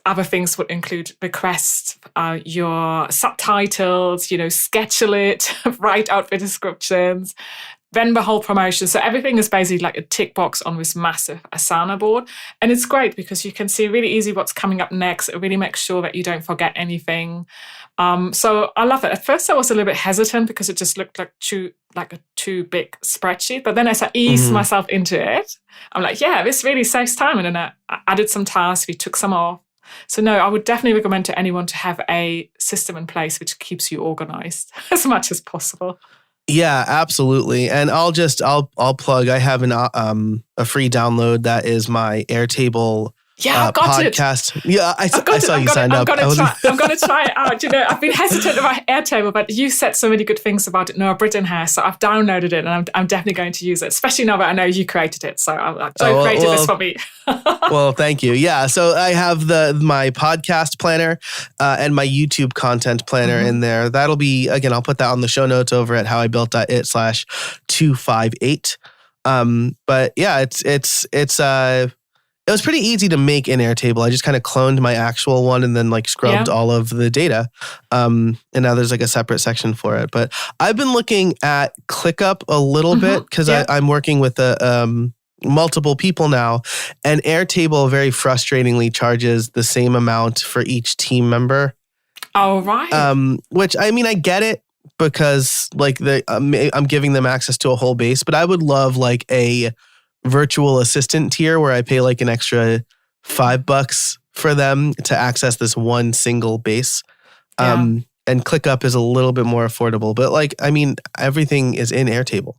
Other things would include request your subtitles, schedule it, write out the descriptions, then the whole promotion. So everything is basically like a tick box on this massive Asana board. And it's great because you can see really easy what's coming up next. It really makes sure that you don't forget anything. So I love it. At first I was a little bit hesitant because it just looked like a too big spreadsheet. But then as I eased myself into it, I'm like, yeah, this really saves time. And then I added some tasks, we took some off. So no, I would definitely recommend to anyone to have a system in place which keeps you organized as much as possible. Yeah, absolutely. And I'll plug. I have a free download that is my Airtable I've got podcast. It. Yeah, I saw you signed up. I'm going to try it out. I've been hesitant about Airtable, but you said so many good things about it. Noah Britton has, so I've downloaded it, and I'm definitely going to use it, especially now that I know you created it. So Joe created this for me. Well, thank you. Yeah, so I have my podcast planner and my YouTube content planner in there. That'll be, again, I'll put that on the show notes over at howibuilt.it/258. But yeah, it was pretty easy to make in Airtable. I just kind of cloned my actual one and then like scrubbed all of the data. And now there's like a separate section for it. But I've been looking at ClickUp a little bit because I'm working with multiple people now. And Airtable very frustratingly charges the same amount for each team member. Oh, right. Which, I mean, I get it because like I'm giving them access to a whole base. But I would love like a virtual assistant tier where I pay like an extra $5 for them to access this one single base. And ClickUp is a little bit more affordable, but like, I mean, everything is in Airtable.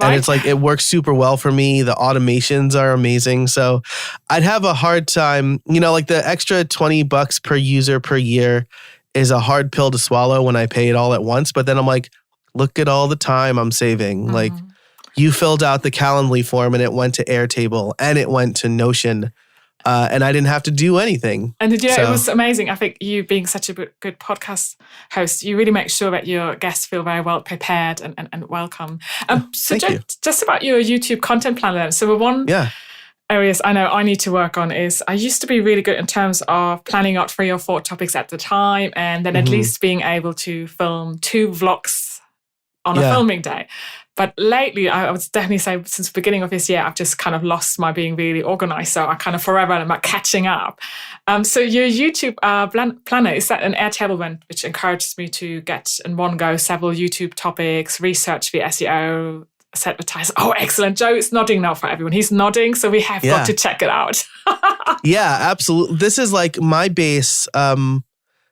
And it's like, it works super well for me. The automations are amazing. So I'd have a hard time, like the extra $20 per user per year is a hard pill to swallow when I pay it all at once. But then I'm like, look at all the time I'm saving. Like, you filled out the Calendly form and it went to Airtable and it went to Notion. And I didn't have to do anything. And it was amazing. I think you being such a good podcast host, you really make sure that your guests feel very well prepared and welcome. So just about your YouTube content planner. So the one areas I know I need to work on is I used to be really good in terms of planning out 3 or 4 topics at the time and then at least being able to film 2 vlogs on a filming day. But lately, I would definitely say since the beginning of this year, I've just kind of lost my being really organized. So I kind of forever am about catching up. So your YouTube planner, is that an Airtable one, which encourages me to get in one go several YouTube topics, research the SEO, set the title. Oh, excellent. Joe is nodding now for everyone. He's nodding. So we have got to check it out. Yeah, absolutely. This is like my base.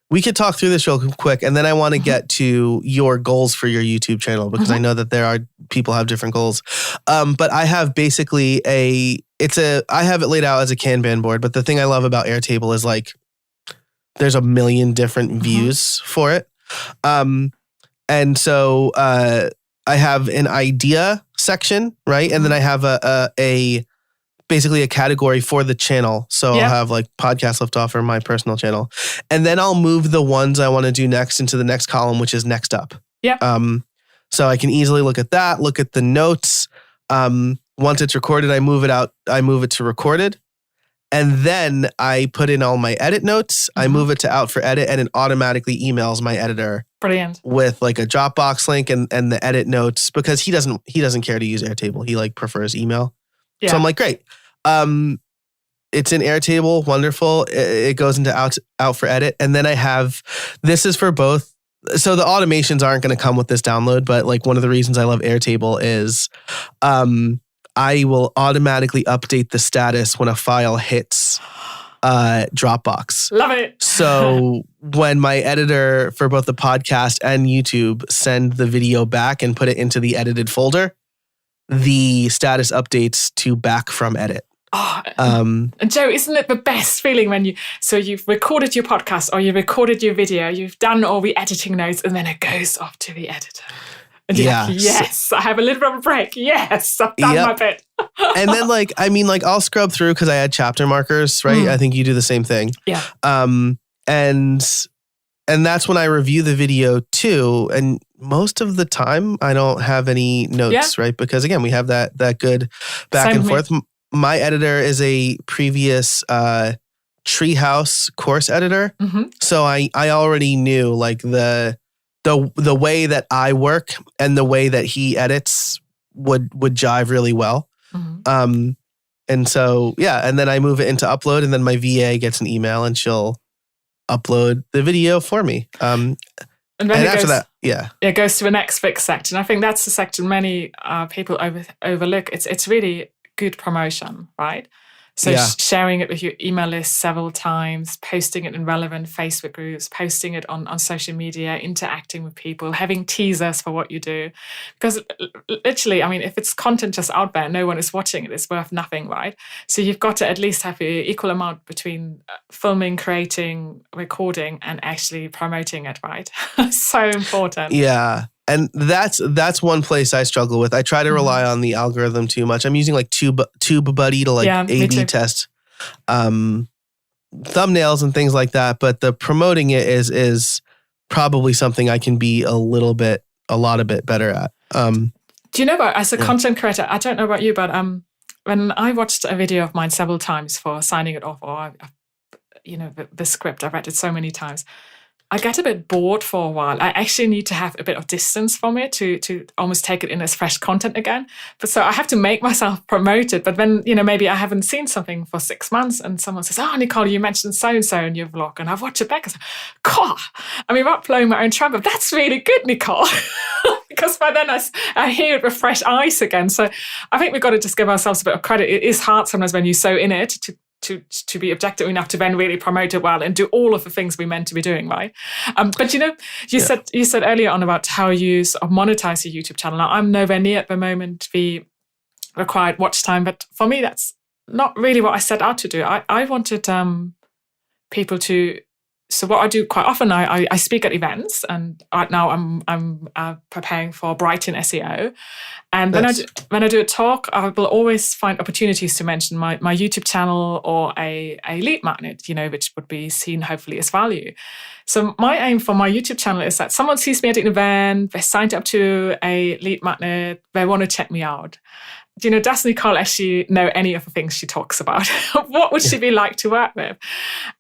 We could talk through this real quick, and then I want to get to your goals for your YouTube channel because I know that people have different goals. But I have basically I have it laid out as a Kanban board. But the thing I love about Airtable is like there's a million different views for it. And so I have an idea section, right? And then I have basically a category for the channel. So I'll have like podcast liftoff or my personal channel. And then I'll move the ones I want to do next into the next column, which is next up. Yep. So I can easily look at that, look at the notes. Once it's recorded, I move it to recorded. And then I put in all my edit notes. I move it to out for edit and it automatically emails my editor. Brilliant. With like a Dropbox link and the edit notes because he doesn't care to use Airtable. He like prefers email. Yeah. So I'm like, great. It's in Airtable. Wonderful. It goes into out for edit. And then I have, this is for both. So the automations aren't going to come with this download, but like one of the reasons I love Airtable is I will automatically update the status when a file hits Dropbox. Love it. So when my editor for both the podcast and YouTube send the video back and put it into the edited folder, the status updates to back from edit. Oh, and Joe, isn't it the best feeling when you've recorded your podcast or you recorded your video, you've done all the editing notes, and then it goes off to the editor. And you're like, yes, I have a little bit of a break. Yes, I've done my bit. And then I'll scrub through because I add chapter markers, right? I think you do the same thing. Yeah. And that's when I review the video too. And most of the time I don't have any notes, right? Because again, we have that good back and forth. My editor is a previous Treehouse course editor. So I already knew like the way that I work and the way that he edits would jive really well. And so, and then I move it into upload, and then my VA gets an email and she'll upload the video for me. And after that, it goes to the next big section. I think that's the section many people overlook. It's really good promotion, right? So sharing it with your email list several times, posting it in relevant Facebook groups, posting it on social media, interacting with people, having teasers for what you do. Because literally, I mean, if it's content just out there, no one is watching it, it's worth nothing, right? So you've got to at least have an equal amount between filming, creating, recording, and actually promoting it, right? So important. Yeah. And that's one place I struggle with. I try to rely on the algorithm too much. I'm using like TubeBuddy to like A/B test thumbnails and things like that. But the promoting it is probably something I can be a lot bit better at. Do you know about, as a content creator, I don't know about you, but when I watched a video of mine several times for signing it off, or the script, I've read it so many times, I get a bit bored for a while. I actually need to have a bit of distance from it to almost take it in as fresh content again. But so I have to make myself promote it. But then, maybe I haven't seen something for 6 months and someone says, oh, Nicole, you mentioned so-and-so in your vlog. And I've watched it back and say, God, I mean, without blowing my own trumpet, that's really good, Nicole. Because by then I hear it with fresh eyes again. So I think we've got to just give ourselves a bit of credit. It is hard sometimes when you're so in it to be objective enough to then really promote it well and do all of the things we meant to be doing, right? But you said earlier on about how you sort of monetize your YouTube channel. Now, I'm nowhere near at the moment the required watch time, but for me, that's not really what I set out to do. I wanted people to. So what I do quite often, I speak at events, and right now I'm preparing for Brighton SEO. And when I do a talk, I will always find opportunities to mention my YouTube channel or a lead magnet, which would be seen hopefully as value. So my aim for my YouTube channel is that someone sees me at an event, they signed up to a lead magnet, they want to check me out. Does Nicole actually know any of the things she talks about? What would she be like to work with?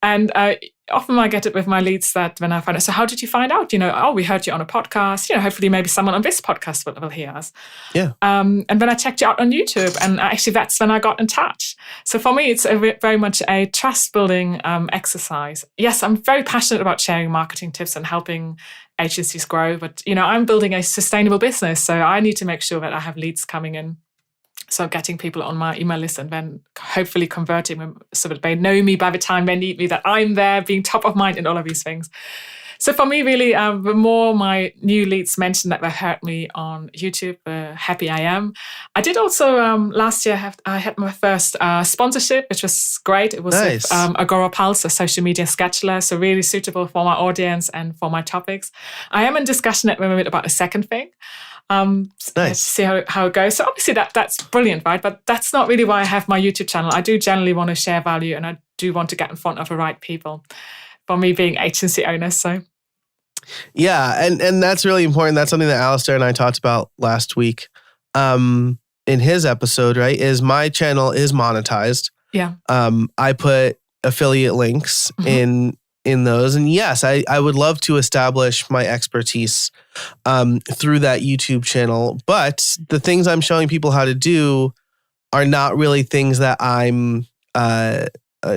And often I get it with my leads that when I find out, so how did you find out? We heard you on a podcast. Hopefully maybe someone on this podcast will hear us. Yeah. And then I checked you out on YouTube, and actually that's when I got in touch. So for me, it's very much a trust-building exercise. Yes, I'm very passionate about sharing marketing tips and helping agencies grow, but I'm building a sustainable business, so I need to make sure that I have leads coming in. So getting people on my email list and then hopefully converting them so that they know me by the time they need me, that I'm there, being top of mind and all of these things. So for me, really, the more my new leads mention that they heard me on YouTube, the happy I am. I did also last year, I had my first sponsorship, which was great. It was nice. With Agora Pulse, a social media scheduler, so really suitable for my audience and for my topics. I am in discussion at the moment about a second thing. Nice. Let's see how it goes. So obviously that's brilliant, right? But that's not really why I have my YouTube channel. I do generally want to share value, and I do want to get in front of the right people. For me, being agency owner, so yeah, and that's really important. That's something that Alistair and I talked about last week in his episode. Right, is my channel is monetized. Yeah. I put affiliate links in those. And yes, I would love to establish my expertise through that YouTube channel. But the things I'm showing people how to do are not really things that I'm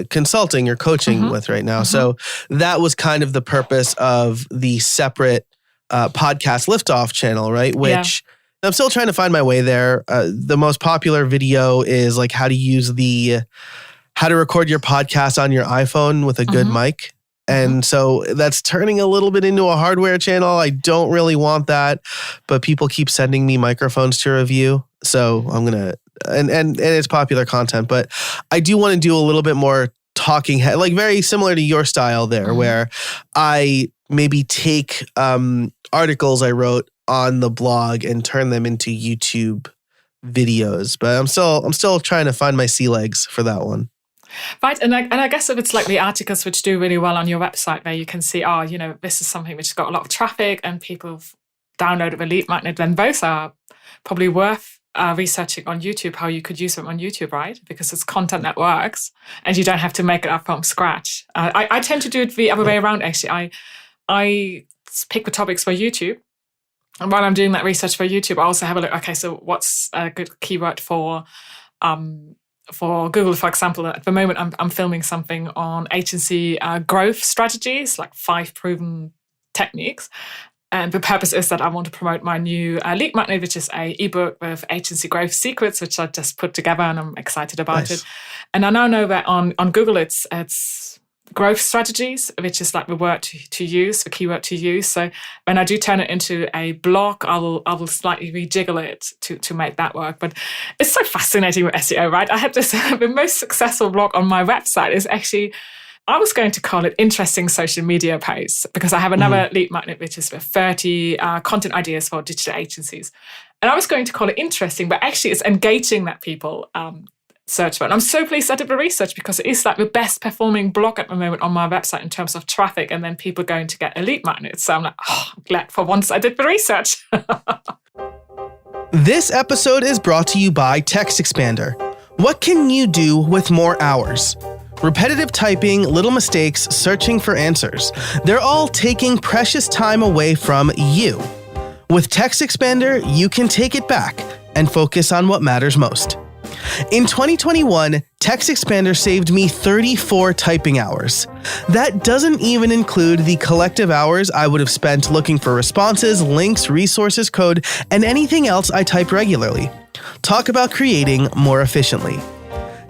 consulting or coaching with right now. So that was kind of the purpose of the separate podcast Liftoff channel, right? Which I'm still trying to find my way there. The most popular video is like how to use the how to record your podcast on your iPhone with a good mic. And so that's turning a little bit into a hardware channel. I don't really want that, but people keep sending me microphones to review. So I'm going to, and it's popular content, but I do want to do a little bit more talking head, like very similar to your style there, where I maybe take articles I wrote on the blog and turn them into YouTube videos. But I'm still trying to find my sea legs for that one. Right, and I guess if it's like the articles which do really well on your website, where you can see, this is something which has got a lot of traffic and people have downloaded a lead magnet, then both are probably worth researching on YouTube, how you could use them on YouTube, right? Because it's content that works and you don't have to make it up from scratch. I tend to do it the other way around, actually. I pick the topics for YouTube. And while I'm doing that research for YouTube, I also have a look, okay, so what's a good keyword for Google, for example? At the moment, I'm filming something on agency growth strategies, like 5 proven techniques. And the purpose is that I want to promote my new lead magnet, which is an ebook with agency growth secrets, which I just put together and I'm excited about it. And I now know that on Google, it's growth strategies, which is like the word to use, the keyword to use. So when I do turn it into a blog, I will slightly rejiggle it to make that work. But it's so fascinating with SEO, right? I had this, the most successful blog on my website is actually, I was going to call it interesting social media posts, because I have another lead magnet, which is with 30 content ideas for digital agencies. And I was going to call it interesting, but actually it's engaging that people search for. And I'm so pleased I did the research, because it is like the best performing blog at the moment on my website in terms of traffic, and then people going to get a lead magnet. So I'm like, I'm glad for once I did the research. This episode is brought to you by Text Expander. What can you do with more hours? Repetitive typing, little mistakes, searching for answers. They're all taking precious time away from you. With Text Expander, you can take it back and focus on what matters most. In 2021, Text Expander saved me 34 typing hours. That doesn't even include the collective hours I would have spent looking for responses, links, resources, code, and anything else I type regularly. Talk about creating more efficiently.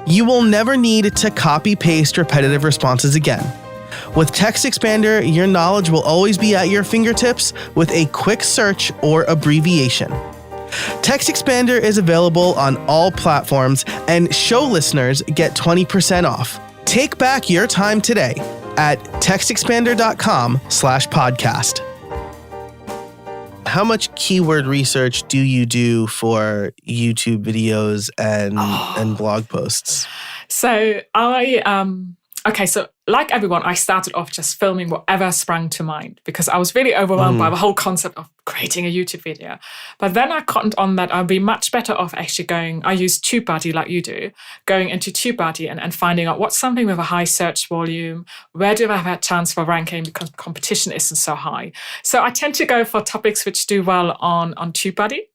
You will never need to copy-paste repetitive responses again. With Text Expander, your knowledge will always be at your fingertips with a quick search or abbreviation. Text Expander is available on all platforms, and show listeners get 20% off. Take back your time today at textexpander.com/podcast. How much keyword research do you do for YouTube videos and blog posts? So so like everyone, I started off just filming whatever sprang to mind, because I was really overwhelmed by the whole concept of creating a YouTube video. But then I cottoned on that I'd be much better off actually I use TubeBuddy like you do, going into TubeBuddy and finding out what's something with a high search volume, where do I have a chance for ranking because competition isn't so high. So I tend to go for topics which do well on TubeBuddy.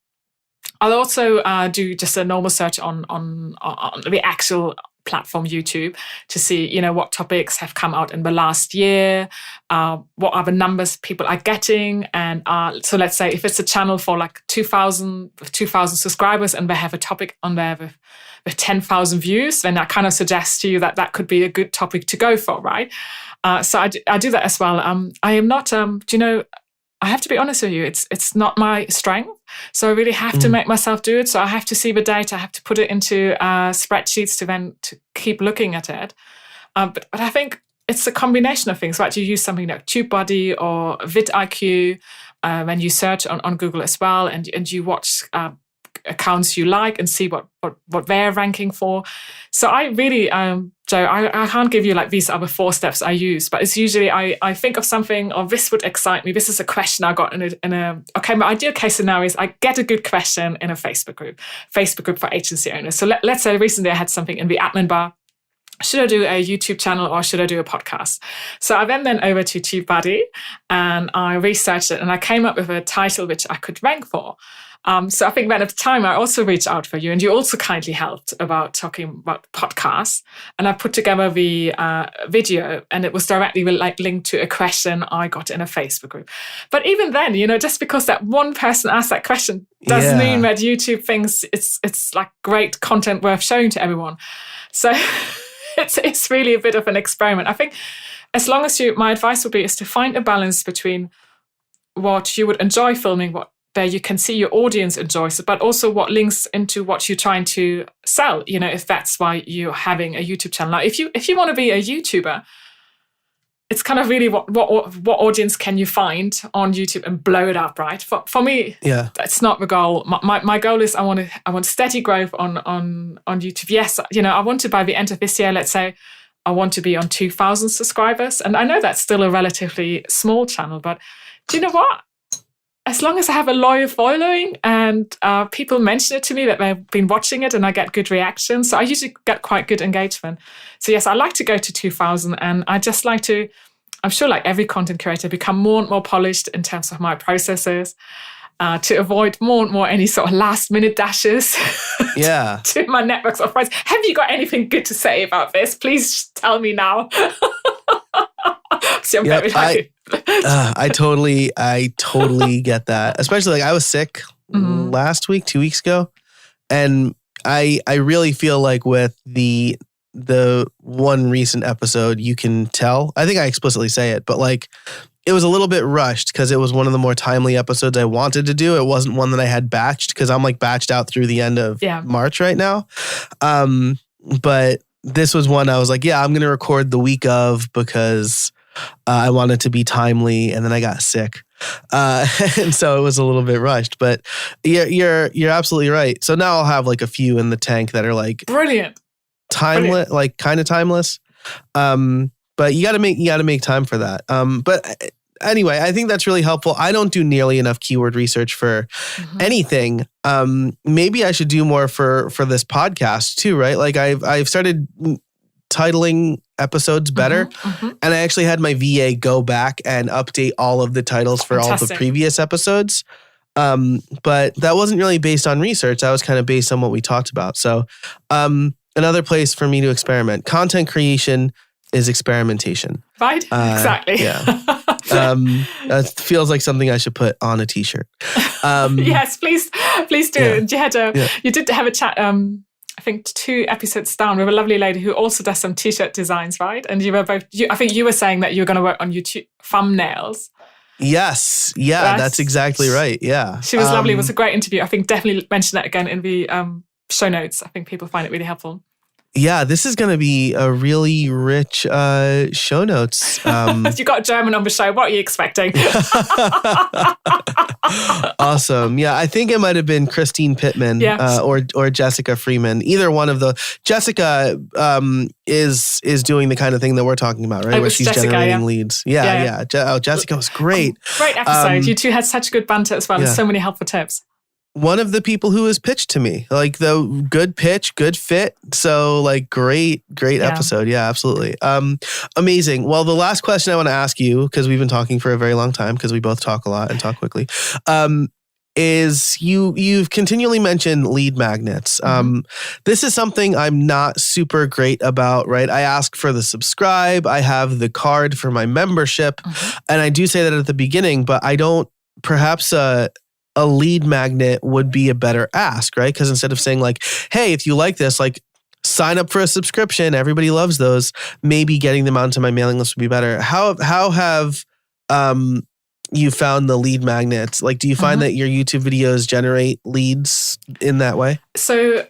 I'll also do just a normal search on the actual platform YouTube to see, what topics have come out in the last year, what are the numbers people are getting. And so let's say if it's a channel for like 2,000 subscribers and they have a topic on there with 10,000 views, then that kind of suggests to you that could be a good topic to go for, right? So I do that as well. I am not, I have to be honest with you, it's not my strength. So I really have to make myself do it. So I have to see the data, I have to put it into spreadsheets to keep looking at it. But I think it's a combination of things, right? You use something like TubeBuddy or vidIQ when you search on Google as well, and you watch accounts you like and see what they're ranking for. So I really, Joe, I can't give you like these other 4 steps I use, but it's usually I think of something, or this would excite me. This is a question I got okay, my ideal case scenario is I get a good question in a Facebook group for agency owners. So let's say recently I had something in the admin bar. Should I do a YouTube channel or should I do a podcast? So I went then over to TubeBuddy and I researched it and I came up with a title which I could rank for. So I think then at the time I also reached out for you, and you also kindly helped about talking about podcasts. And I put together the video, and it was directly linked to a question I got in a Facebook group. But even then, just because that one person asked that question doesn't mean that YouTube thinks it's like great content worth showing to everyone. So it's really a bit of an experiment. I think as long as my advice would be is to find a balance between what you would enjoy filming, what there you can see your audience enjoys it, but also what links into what you're trying to sell, if that's why you're having a YouTube channel. Now, if you want to be a YouTuber, it's kind of really what audience can you find on YouTube and blow it up, right? For me, that's not the goal. My goal is I want steady growth on YouTube. Yes, I want to, by the end of this year, let's say, I want to be on 2,000 subscribers. And I know that's still a relatively small channel, but do you know what? As long as I have a loyal following and people mention it to me that they've been watching it and I get good reactions, so I usually get quite good engagement. So yes, I like to go to 2,000, and I just like to, I'm sure like every content creator, become more and more polished in terms of my processes to avoid more and more any sort of last minute dashes to my networks of friends. Have you got anything good to say about this? Please tell me now. See, I'm very happy. I totally get that. Especially like I was sick last week, 2 weeks ago. And I really feel like with the one recent episode, you can tell, I think I explicitly say it, but like it was a little bit rushed because it was one of the more timely episodes I wanted to do. It wasn't one that I had batched because I'm like batched out through the end of March right now. But this was one I was like, I'm going to record the week of because I wanted to be timely, and then I got sick. And so it was a little bit rushed, but you're absolutely right. So now I'll have like a few in the tank that are like brilliant, timeless, like kind of timeless. But you got to make time for that. But anyway, I think that's really helpful. I don't do nearly enough keyword research for anything. Maybe I should do more for this podcast too, right? Like I've started titling episodes better. And I actually had my VA go back and update all of the titles for all of the previous episodes. But that wasn't really based on research. That was kind of based on what we talked about. So another place for me to experiment. Content creation is experimentation. Right? Exactly. That feels like something I should put on a t-shirt. Yes, please do. You did have a chat, I think 2 episodes down with a lovely lady who also does some t-shirt designs, right? And you were both, I think you were saying that you were going to work on YouTube thumbnails. Yes. Yeah, that's exactly right. Yeah. She was lovely. It was a great interview. I think definitely mention that again in the show notes. I think people find it really helpful. Yeah, this is going to be a really rich show notes. You got a German on the show. What are you expecting? Awesome. Yeah, I think it might have been Christine Pittman or Jessica Freeman. Either one of the. Jessica is doing the kind of thing that we're talking about, right? Where she's Jessica, generating leads. Yeah. Jessica was great. Great episode. You two had such good banter as well and so many helpful tips. One of the people who was pitched to me, like the good pitch, good fit. So like great episode. Yeah, absolutely. Amazing. Well, the last question I want to ask you, because we've been talking for a very long time, because we both talk a lot and talk quickly, is you've continually mentioned lead magnets. This is something I'm not super great about, right? I ask for the subscribe. I have the card for my membership. And I do say that at the beginning, but I don't, perhaps a lead magnet would be a better ask, right? Because instead of saying like, hey, if you like this, like sign up for a subscription. Everybody loves those. Maybe getting them onto my mailing list would be better. How have you found the lead magnets? Like, do you find that your YouTube videos generate leads in that way? So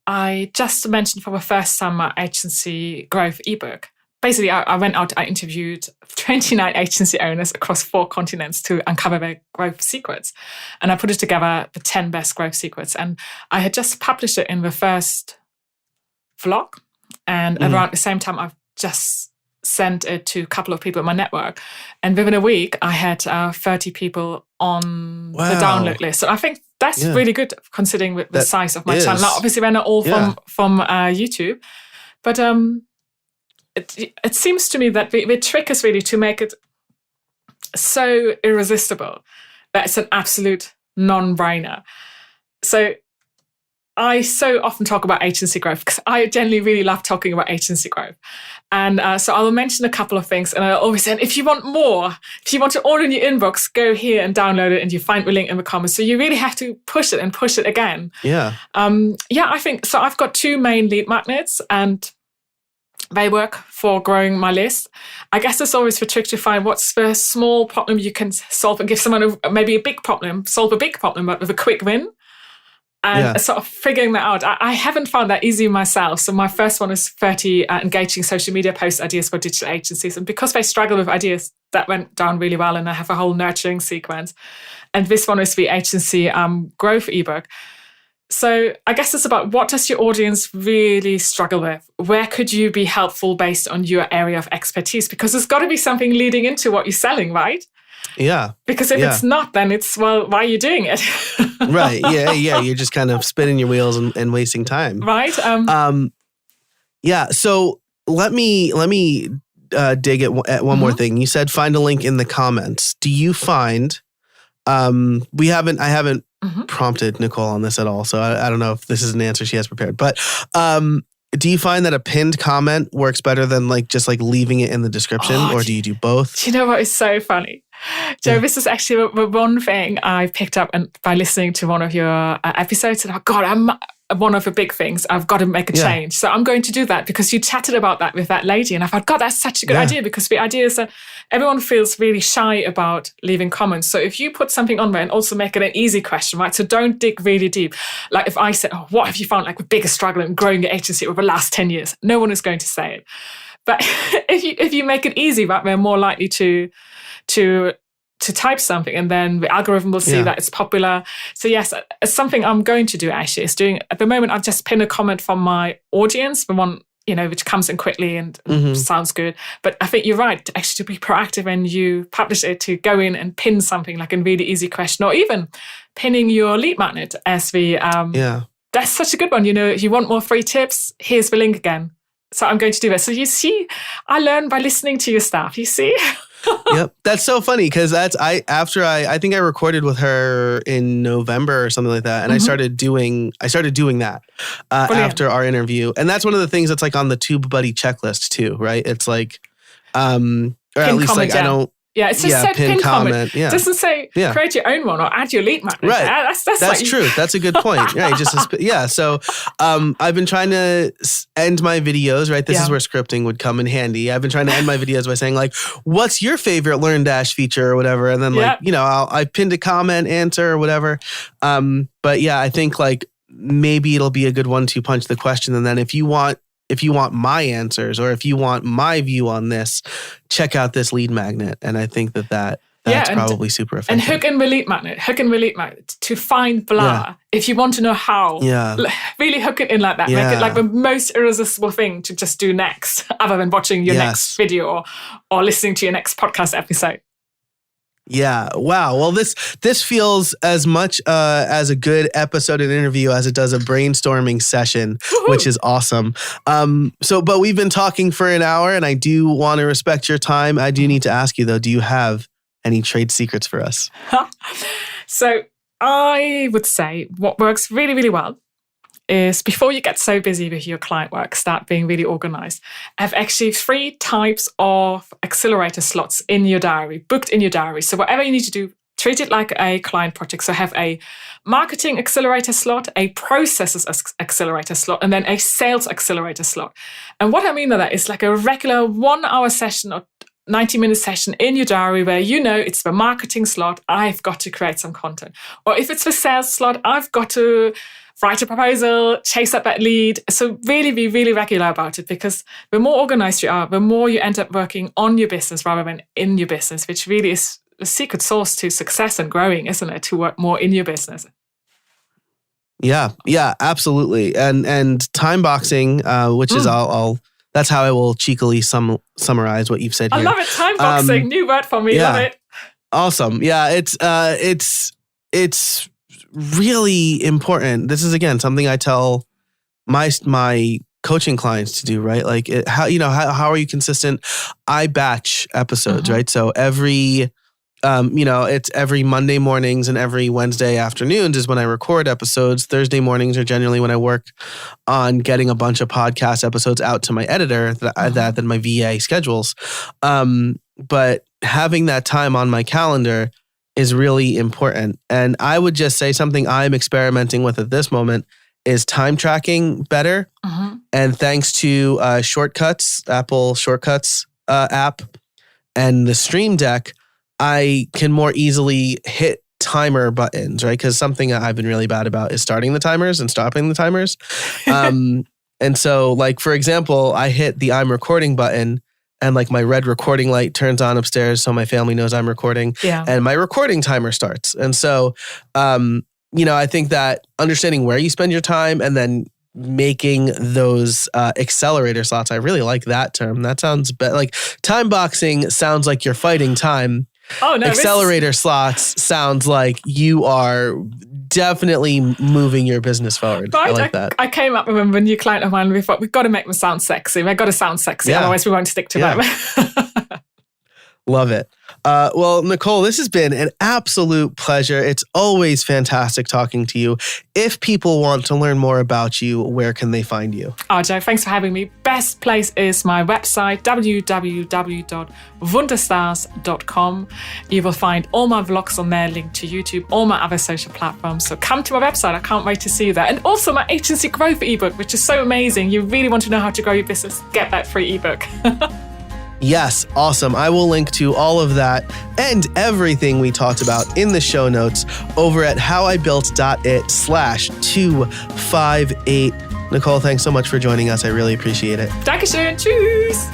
I just mentioned for the first time my agency growth ebook. Basically, I went out, I interviewed 29 agency owners across 4 continents to uncover their growth secrets. And I put it together, the 10 best growth secrets. And I had just published it in the first vlog. And around the same time, I've just sent it to a couple of people in my network. And within a week, I had 30 people on the download list. So I think that's really good considering the size of my channel. Now, obviously, they're not all from YouTube. But it seems to me that the trick is really to make it so irresistible that it's an absolute non-brainer. So I so often talk about agency growth because I generally really love talking about agency growth. And so I will mention a couple of things. And I always say, if you want more, if you want to order in your inbox, go here and download it and you find the link in the comments. So you really have to push it and push it again. Yeah. I think so. I've got 2 main lead magnets and they work for growing my list. I guess it's always the trick to find what's the small problem you can solve and give someone maybe a big problem, solve a big problem, but with a quick win. And sort of figuring that out. I haven't found that easy myself. So my first one is 30 engaging social media post ideas for digital agencies. And because they struggle with ideas, that went down really well. And I have a whole nurturing sequence. And this one is the agency growth ebook. So I guess it's about what does your audience really struggle with? Where could you be helpful based on your area of expertise? Because there's got to be something leading into what you're selling, right? Yeah. Because if it's not, then it's, well, why are you doing it? Right. Yeah. You're just kind of spinning your wheels and wasting time. Right. Yeah. So let me dig at one more thing. You said find a link in the comments. Do you find I haven't prompted Nicole on this at all, so I don't know if this is an answer she has prepared. But do you find that a pinned comment works better than just leaving it in the description, or do you do both? Do you know what is so funny? Joe, this is actually the one thing I picked up by listening to one of your episodes. And one of the big things, I've got to make a change. So I'm going to do that because you chatted about that with that lady. And I thought, God, that's such a good idea, because the idea is that everyone feels really shy about leaving comments. So if you put something on there and also make it an easy question, right? So don't dig really deep. Like if I said, what have you found the biggest struggle in growing your agency over the last 10 years? No one is going to say it. But if you make it easy, right, they're more likely to type something, and then the algorithm will see that it's popular. So yes, it's something I'm going to do actually. At the moment, I've just pinned a comment from my audience, the one, which comes in quickly and sounds good. But I think you're right, actually, to be proactive when you publish it, to go in and pin something like a really easy question, or even pinning your lead magnet as the, that's such a good one. If you want more free tips, here's the link again. So I'm going to do that. So you see, I learn by listening to your stuff, you see? Yep. That's so funny because I think I recorded with her in November or something like that. And I started doing that after our interview. And that's one of the things that's on the TubeBuddy checklist too, right? It's or at least I don't. Yeah, it's just said pin comment. Yeah. It doesn't say create your own one or add your lead magnet. Right. That's true. That's a good point. Right. So I've been trying to end my videos, right? This is where scripting would come in handy. I've been trying to end my videos by saying what's your favorite Learn Dash feature or whatever? And then I pinned a comment, answer or whatever. But yeah, I think maybe it'll be a good 1-2 punch the question. And then if you want my answers, or if you want my view on this, check out this lead magnet. And I think that's probably super effective. And hook in the lead magnet to find blah. Yeah. If you want to know how, really hook it in like that. Make it the most irresistible thing to just do next, other than watching your next video or listening to your next podcast episode. Yeah. Wow. Well, this feels as much as a good episode and interview as it does a brainstorming session, which is awesome. But we've been talking for an hour, and I do want to respect your time. I do need to ask you though, do you have any trade secrets for us? So I would say what works really, really well is, before you get so busy with your client work, start being really organized. Have actually 3 types of accelerator slots in your diary, booked in your diary. So whatever you need to do, treat it like a client project. So have a marketing accelerator slot, a processes accelerator slot, and then a sales accelerator slot. And what I mean by that is a regular 1-hour session or 90-minute session in your diary where it's the marketing slot, I've got to create some content. Or if it's the sales slot, I've got to write a proposal, chase up that lead. So really be really regular about it, because the more organized you are, the more you end up working on your business rather than in your business, which really is the secret sauce to success and growing, isn't it? To work more in your business. Yeah, absolutely. And time boxing, which is that's how I will cheekily summarize what you've said here. I love it. Time boxing, new word for me. Love it. Awesome. Yeah, it's really important. This is again something I tell my coaching clients to do, right? How are you consistent? I batch episodes, right? So every It's every Monday mornings and every Wednesday afternoons is when I record episodes. Thursday mornings are generally when I work on getting a bunch of podcast episodes out to my editor that my VA schedules. But having that time on my calendar is really important. And I would just say something I'm experimenting with at this moment is time tracking better. And thanks to Shortcuts, Apple Shortcuts app and the Stream Deck, I can more easily hit timer buttons, right? Because something that I've been really bad about is starting the timers and stopping the timers. And so, like, for example, I hit the I'm recording button and like my red recording light turns on upstairs so my family knows I'm recording. And my recording timer starts. And so, I think that understanding where you spend your time and then making those accelerator slots, I really like that term. That sounds like time boxing sounds like you're fighting time. Oh, no. Accelerator slots sounds like you are definitely moving your business forward. Right. I like that. I came up with a new client of mine. We thought, we've got to make them sound sexy. They've got to sound sexy. Otherwise we won't stick to them. Love it. Well, Nicole, this has been an absolute pleasure. It's always fantastic talking to you. If people want to learn more about you, where can they find you? Oh, Joe, thanks for having me. Best place is my website, www.wunderstars.com. You will find all my vlogs on there, linked to YouTube, all my other social platforms. So come to my website. I can't wait to see you there. And also my agency growth ebook, which is so amazing. You really want to know how to grow your business, get that free ebook. Yes, awesome. I will link to all of that and everything we talked about in the show notes over at howibuilt.it/258. Nicole, thanks so much for joining us. I really appreciate it. Dankeschön. Tschüss.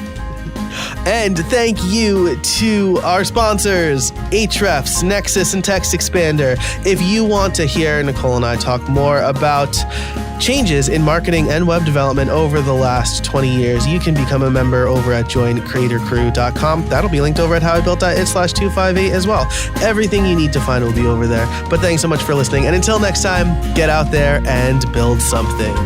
And thank you to our sponsors, Ahrefs, Nexus, and Text Expander. If you want to hear Nicole and I talk more about changes in marketing and web development over the last 20 years, you can become a member over at joincreatorcrew.com. That'll be linked over at howibuilt.it/258 as well. Everything you need to find will be over there. But thanks so much for listening. And until next time, get out there and build something.